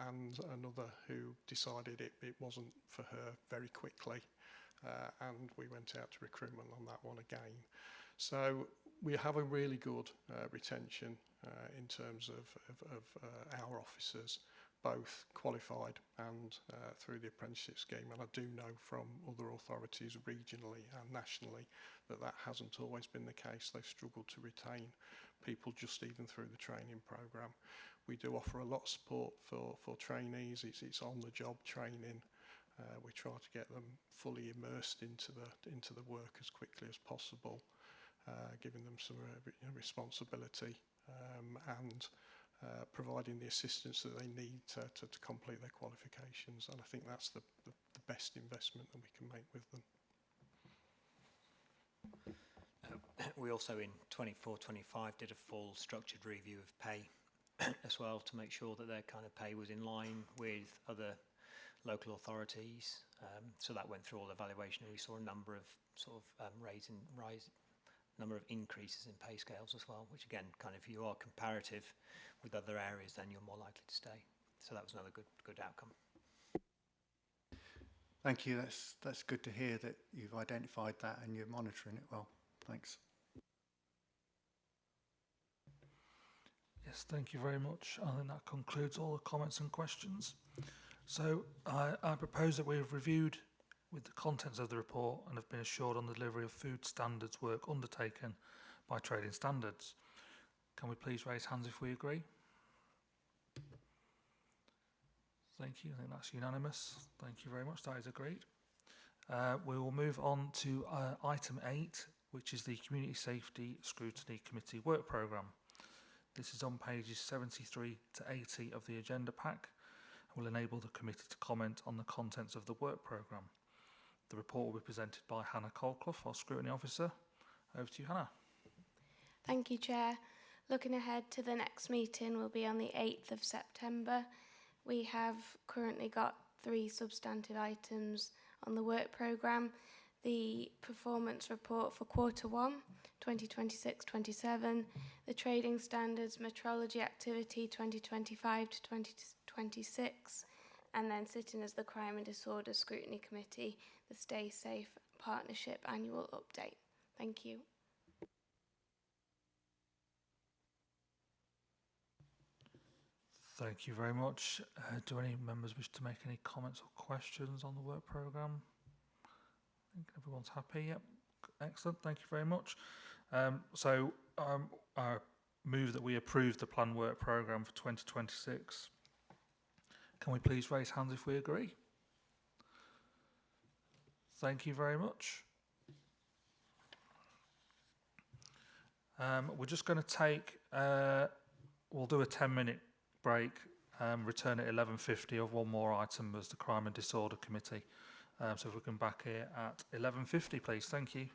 Speaker 15: and another who decided it wasn't for her very quickly, and we went out to recruitment on that one again. So we have a really good retention in terms of our officers, both qualified and through the apprenticeship scheme. And I do know from other authorities regionally and nationally that hasn't always been the case. They've struggled to retain people just even through the training programme. We do offer a lot of support for trainees. It's on-the-job training. We try to get them fully immersed into the work as quickly as possible, giving them some responsibility and providing the assistance that they need to complete their qualifications. And I think that's the best investment that we can make with them.
Speaker 4: We also in 24-25 did a full structured review of pay as well to make sure that their kind of pay was in line with other local authorities. So that went through all evaluation, and we saw a number of number of increases in pay scales as well, which again, kind of, if you are comparative with other areas, then you're more likely to stay. So that was another good outcome.
Speaker 17: Thank you. That's good to hear that you've identified that and you're monitoring it well. Thanks.
Speaker 2: Yes, thank you very much. I think that concludes all the comments and questions. So I propose that we have reviewed with the contents of the report and have been assured on the delivery of food standards work undertaken by Trading Standards. Can we please raise hands if we agree? Thank you. I think that's unanimous. Thank you very much. That is agreed. We will move on to item 8, which is the Community Safety Scrutiny Committee Work Programme. This is on pages 73 to 80 of the agenda pack and will enable the committee to comment on the contents of the work programme. The report will be presented by Hannah Colclough, our Scrutiny Officer. Over to you, Hannah.
Speaker 18: Thank you, Chair. Looking ahead to the next meeting will be on the 8th of September. We have currently got 3 substantive items on the work programme. The performance report for Q1, 2026-27, the Trading Standards Metrology Activity 2025 to 2026, and then sitting as the Crime and Disorder Scrutiny Committee, the Stay Safe Partnership Annual Update. Thank you.
Speaker 2: Thank you very much. Do any members wish to make any comments or questions on the work programme? I think everyone's happy. Yep, excellent. Thank you very much. I move that we approve the planned work programme for 2026. Can we please raise hands if we agree? Thank you very much. We're just going to take, we'll do a 10-minute break, return at 11:50 of one more item as the Crime and Disorder Committee. So if we can back here at 11:50, please. Thank you.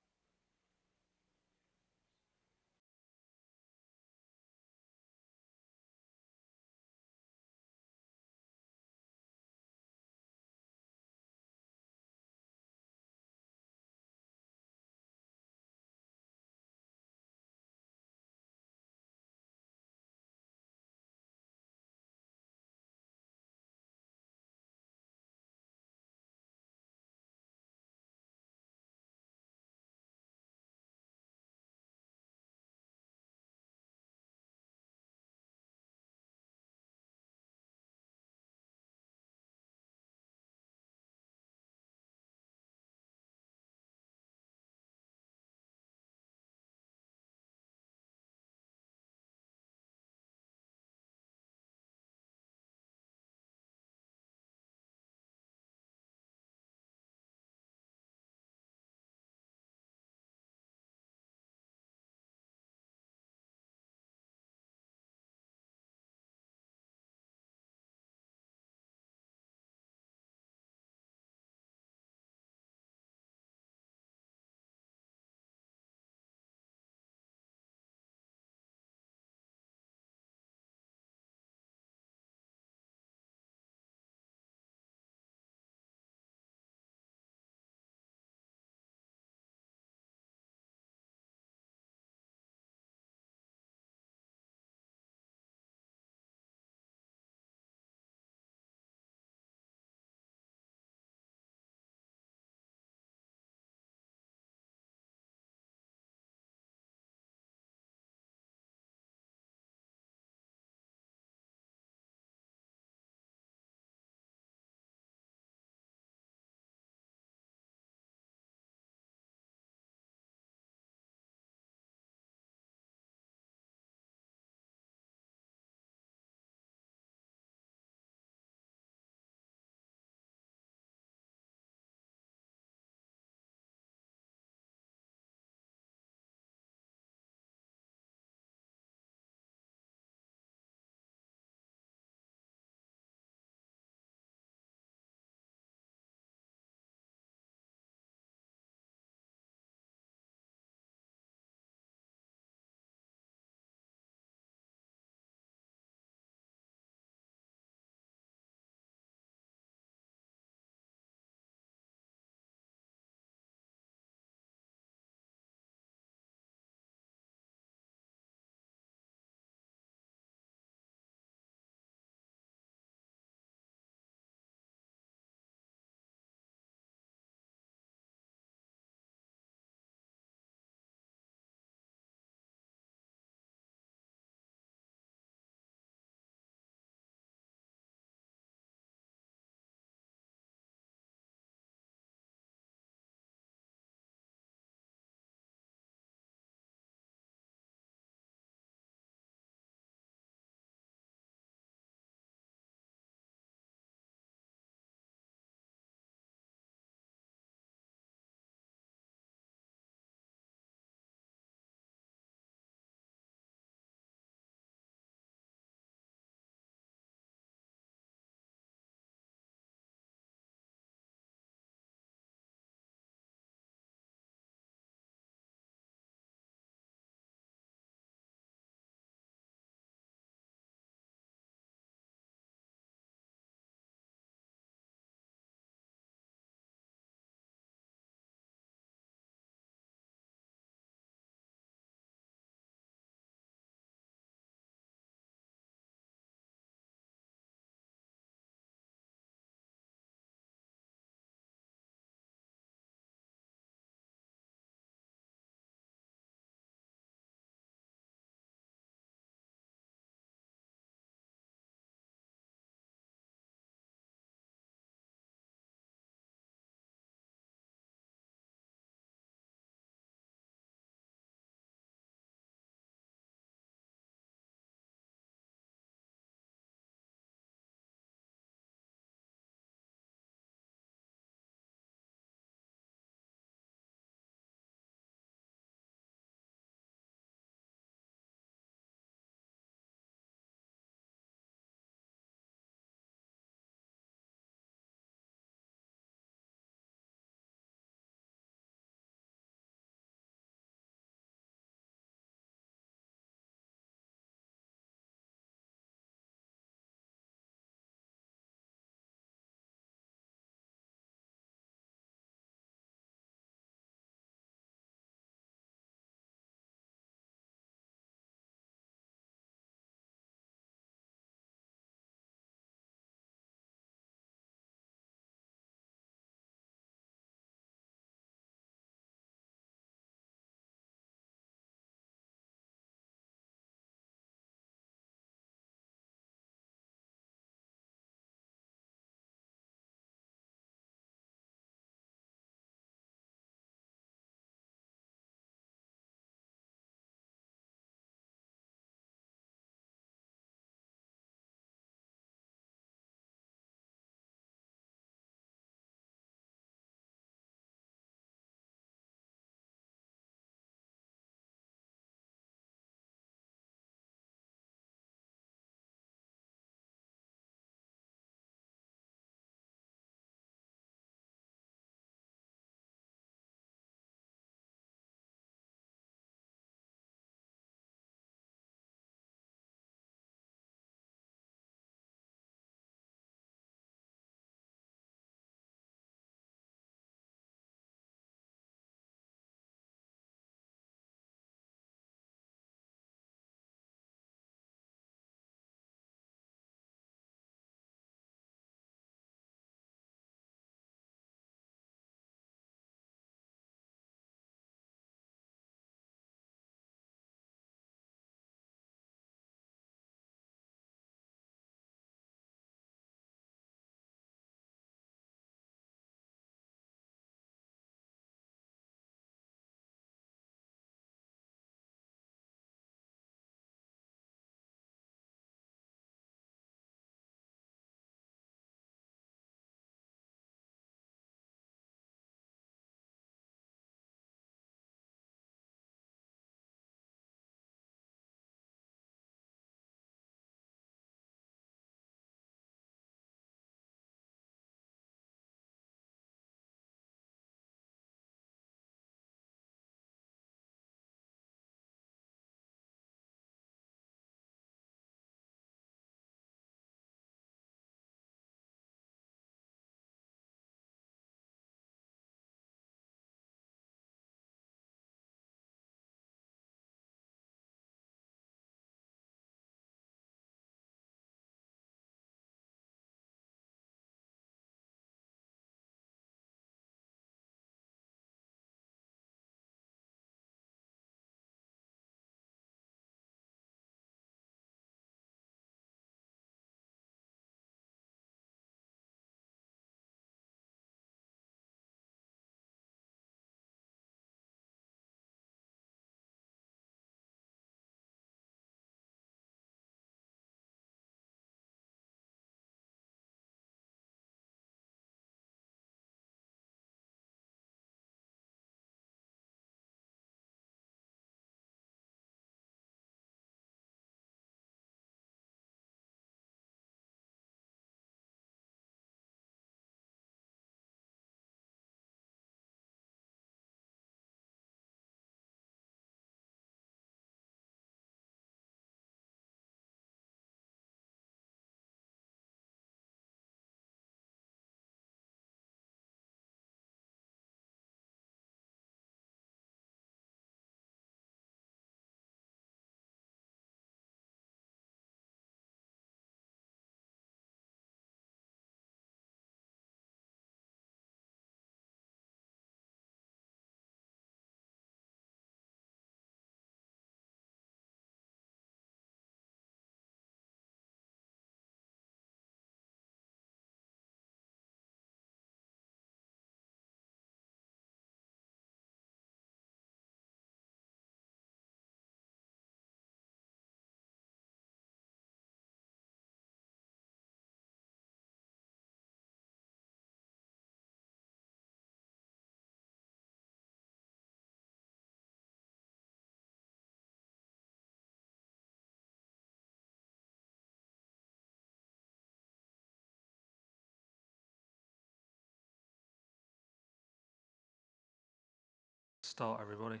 Speaker 2: start, everybody.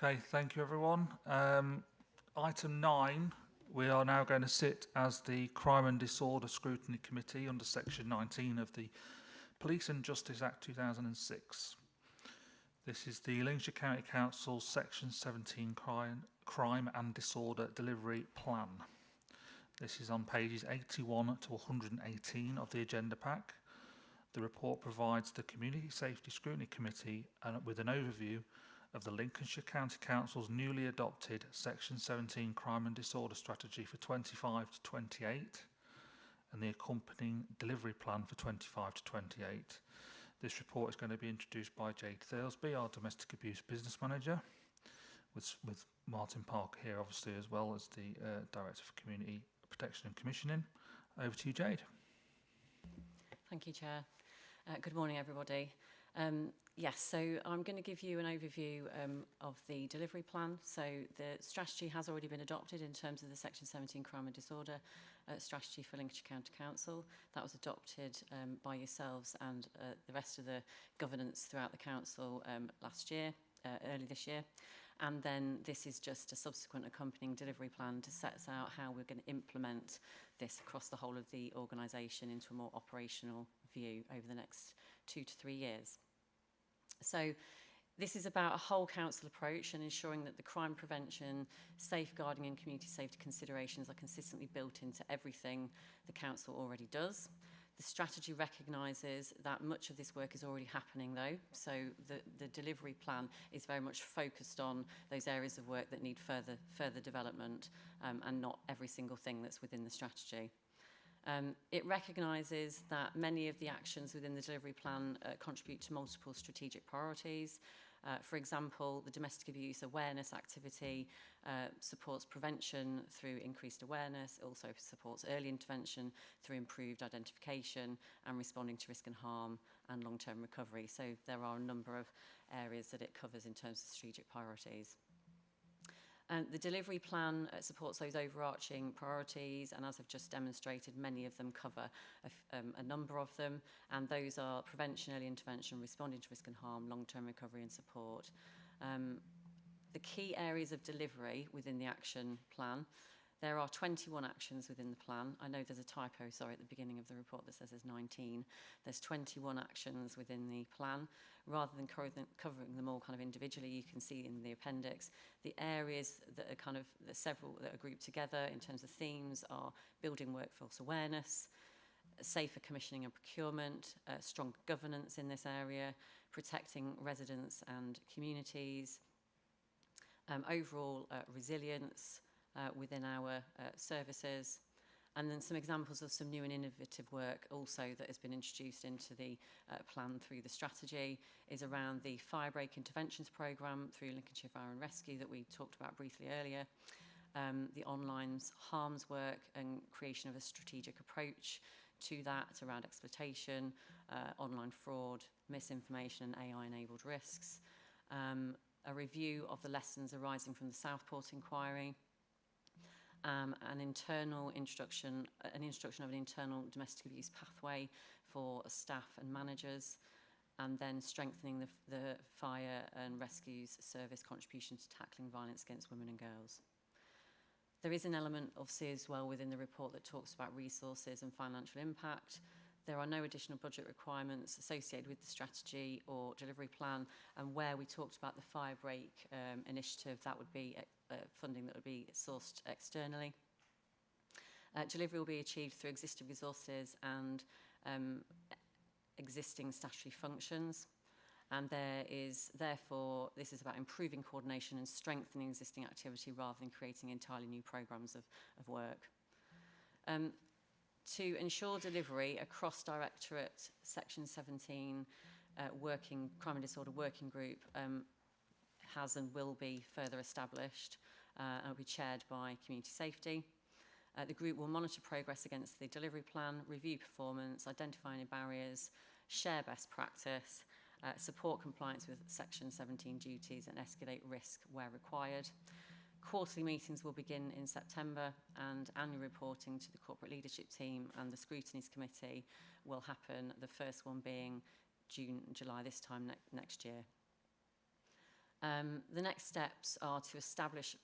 Speaker 2: Okay, thank you everyone. Item 9, we are now going to sit as the Crime and Disorder Scrutiny Committee under Section 19 of the Police and Justice Act 2006. This is the Lincolnshire County Council's Section 17 Crime and Disorder Delivery Plan. This is on pages 81 to 118 of the agenda pack. The report provides the Community Safety Scrutiny Committee with an overview of the Lincolnshire County Council's newly adopted Section 17 Crime and Disorder Strategy for 25 to 28 and the accompanying delivery plan for 25 to 28. This report is going to be introduced by Jade Thurlesby, our Domestic Abuse Business Manager, with Martin Parker here obviously as well as the Director for Community Protection and Commissioning. Over to you, Jade.
Speaker 19: Thank you, Chair. Good morning, everybody. Yes, so I'm going to give you an overview of the delivery plan. So the strategy has already been adopted in terms of the Section 17 Crime and Disorder strategy for Lincolnshire County Council. That was adopted by yourselves and the rest of the governance throughout the council early this year. And then this is just a subsequent accompanying delivery plan to set out how we're going to implement this across the whole of the organisation into a more operational view over the next 2 to 3 years. So this is about a whole council approach and ensuring that the crime prevention, safeguarding and community safety considerations are consistently built into everything the council already does. The strategy recognises that much of this work is already happening though, so the delivery plan is very much focused on those areas of work that need further development and not every single thing that's within the strategy. It recognises that many of the actions within the delivery plan contribute to multiple strategic priorities. For example, the domestic abuse awareness activity supports prevention through increased awareness. It also supports early intervention through improved identification and responding to risk and harm and long-term recovery. So there are a number of areas that it covers in terms of strategic priorities. The delivery plan supports those overarching priorities, and as I've just demonstrated, many of them cover a number of them, and those are prevention, early intervention, responding to risk and harm, long-term recovery and support. The key areas of delivery within the action plan, there are 21 actions within the plan. I know there's a typo, sorry, at the beginning of the report that says there's 19. There's 21 actions within the plan. Rather than covering them all kind of individually, you can see in the appendix, the areas that are kind of, several that are grouped together in terms of themes are building workforce awareness, safer commissioning and procurement, strong governance in this area, protecting residents and communities, overall resilience within our services, and then some examples of some new and innovative work also that has been introduced into the plan through the strategy is around the fire break interventions programme through Lincolnshire Fire and Rescue that we talked about briefly earlier, the online harms work and creation of a strategic approach to that around exploitation, online fraud, misinformation and AI-enabled risks, a review of the lessons arising from the Southport inquiry, an introduction of an internal domestic abuse pathway for staff and managers, and then strengthening the fire and rescues service contribution to tackling violence against women and girls. There is an element obviously as well within the report that talks about resources and financial impact. There are no additional budget requirements associated with the strategy or delivery plan, and where we talked about the fire break initiative, that would be funding that would be sourced externally. Delivery will be achieved through existing resources and existing statutory functions, and there is therefore, this is about improving coordination and strengthening existing activity rather than creating entirely new programmes of work. To ensure delivery across Directorate Section 17 Crime and Disorder Working Group has and will be further established and will be chaired by Community Safety. The group will monitor progress against the delivery plan, review performance, identify any barriers, share best practice, support compliance with Section 17 duties and escalate risk where required. Quarterly meetings will begin in September, and annual reporting to the corporate leadership team and the Scrutiny Committee will happen, the first one being June, July this time next year. The next steps are to establish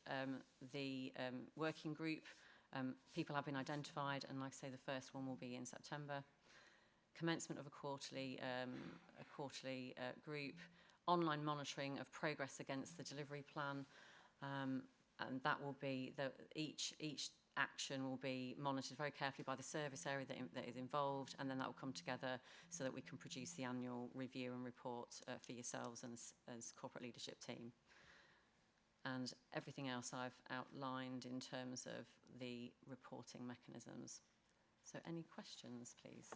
Speaker 19: the working group. People have been identified, and like I say, the first one will be in September. Commencement of a quarterly group, online monitoring of progress against the delivery plan, and that will be each action will be monitored very carefully by the service area that is involved, and then that will come together so that we can produce the annual review and report for yourselves and as corporate leadership team. And everything else I've outlined in terms of the reporting mechanisms. So any questions, please?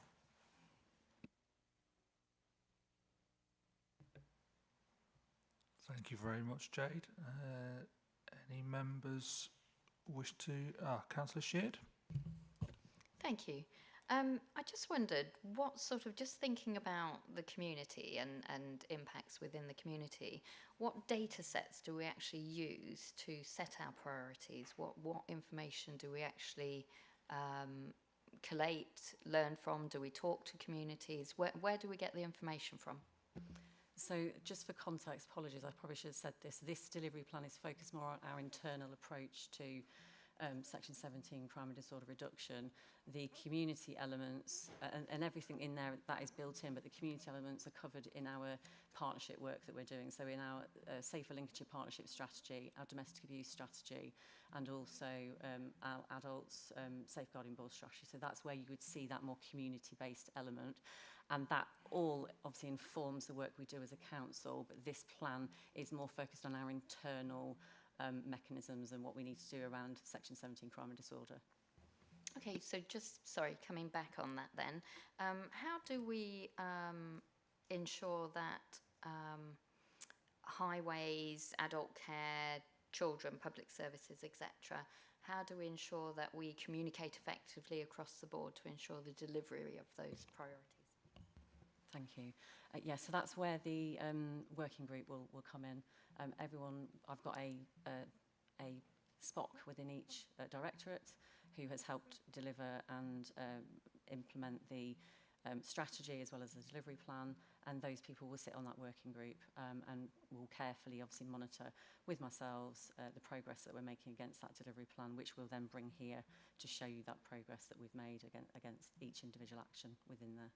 Speaker 2: Thank you very much, Jade. Any members wish to... Councillor Sheard?
Speaker 10: Thank you. I just wondered what sort of, just thinking about the community and impacts within the community, what data sets do we actually use to set our priorities? What information do we actually collate, learn from? Do we talk to communities? Where do we get the information from?
Speaker 19: So just for context, apologies, I probably should have said this. This delivery plan is focused more on our internal approach to Section 17 crime and disorder reduction. The community elements and everything in there that is built in, but the community elements are covered in our partnership work that we're doing. So in our Safer Lincolnshire Partnership Strategy, our domestic abuse strategy, and also our adults safeguarding board strategy. So that's where you would see that more community-based element. And that all obviously informs the work we do as a council, but this plan is more focused on our internal mechanisms and what we need to do around Section 17 crime and disorder.
Speaker 10: Okay, so just, sorry, coming back on that then, how do we ensure that highways, adult care, children, public services, etc., how do we ensure that we communicate effectively across the board to ensure the delivery of those priorities?
Speaker 19: Thank you. Yeah, so that's where the working group will come in. Everyone, I've got a SPOC within each directorate who has helped deliver and implement the strategy as well as the delivery plan, and those people will sit on that working group and will carefully obviously monitor with myself the progress that we're making against that delivery plan, which we'll then bring here to show you that progress that we've made against each individual action within there.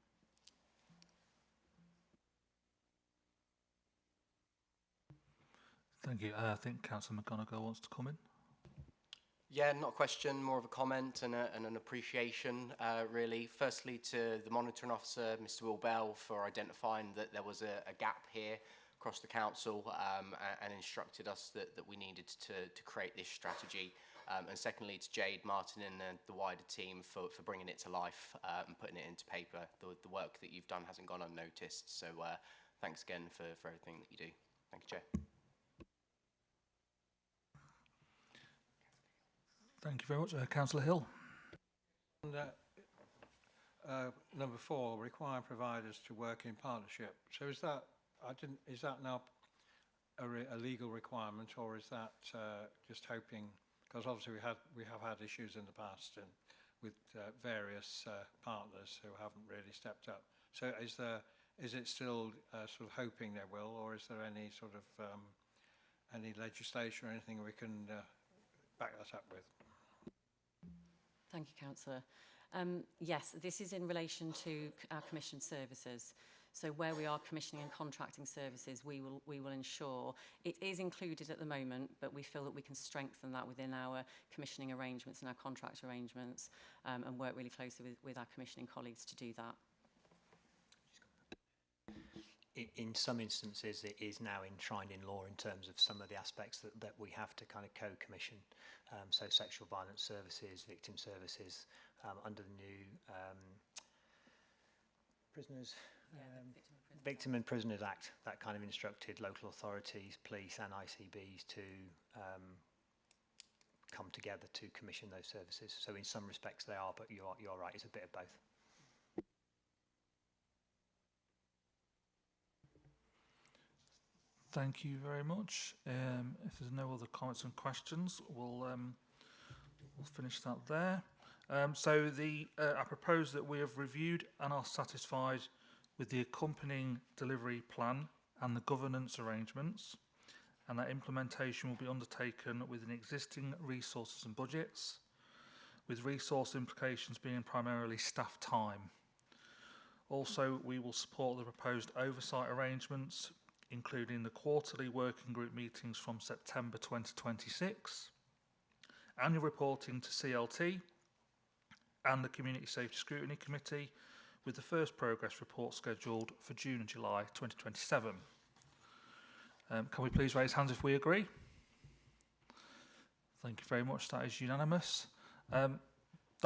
Speaker 2: Thank you. I think Councillor McGonigal wants to come in.
Speaker 3: Yeah, not a question, more of a comment and an appreciation, really. Firstly, to the monitoring officer, Mr. Will Bell, for identifying that there was a gap here across the council and instructed us that we needed to create this strategy. And secondly, to Jade, Martin and the wider team for bringing it to life and putting it into paper. The work that you've done hasn't gone unnoticed. So thanks again for everything that you do. Thank you, Chair.
Speaker 2: Thank you very much. Councillor Hill.
Speaker 9: And, number 4, require providers to work in partnership. So is that now a legal requirement, or is that just hoping? Because obviously we have had issues in the past with various partners who haven't really stepped up. So is it still sort of hoping they will, or is there any sort of any legislation or anything we can back that up with?
Speaker 19: Thank you, Councillor. Yes, this is in relation to our commissioned services. So where we are commissioning and contracting services, we will ensure it is included at the moment, but we feel that we can strengthen that within our commissioning arrangements and our contract arrangements and work really closely with our commissioning colleagues to do that.
Speaker 4: In some instances, it is now enshrined in law in terms of some of the aspects that we have to kind of co-commission. So sexual violence services, victim services, under the new Victim and Prisoners Act, that kind of instructed local authorities, police and ICBs to come together to commission those services. So in some respects they are, but you're right, it's a bit of both.
Speaker 2: Thank you very much. If there's no other comments and questions, we'll finish that there. I propose that we have reviewed and are satisfied with the accompanying delivery plan and the governance arrangements, and that implementation will be undertaken within existing resources and budgets, with resource implications being primarily staff time. Also, we will support the proposed oversight arrangements, including the quarterly working group meetings from September 2026, annual reporting to CLT, and the Community Safety Scrutiny Committee, with the first progress report scheduled for June and July 2027. Can we please raise hands if we agree? Thank you very much. That is unanimous. That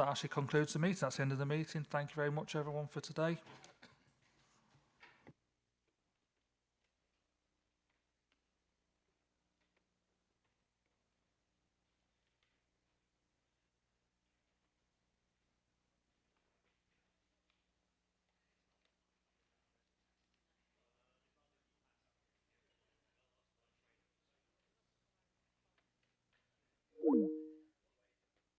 Speaker 2: actually concludes the meeting. That's the end of the meeting. Thank you very much, everyone, for today.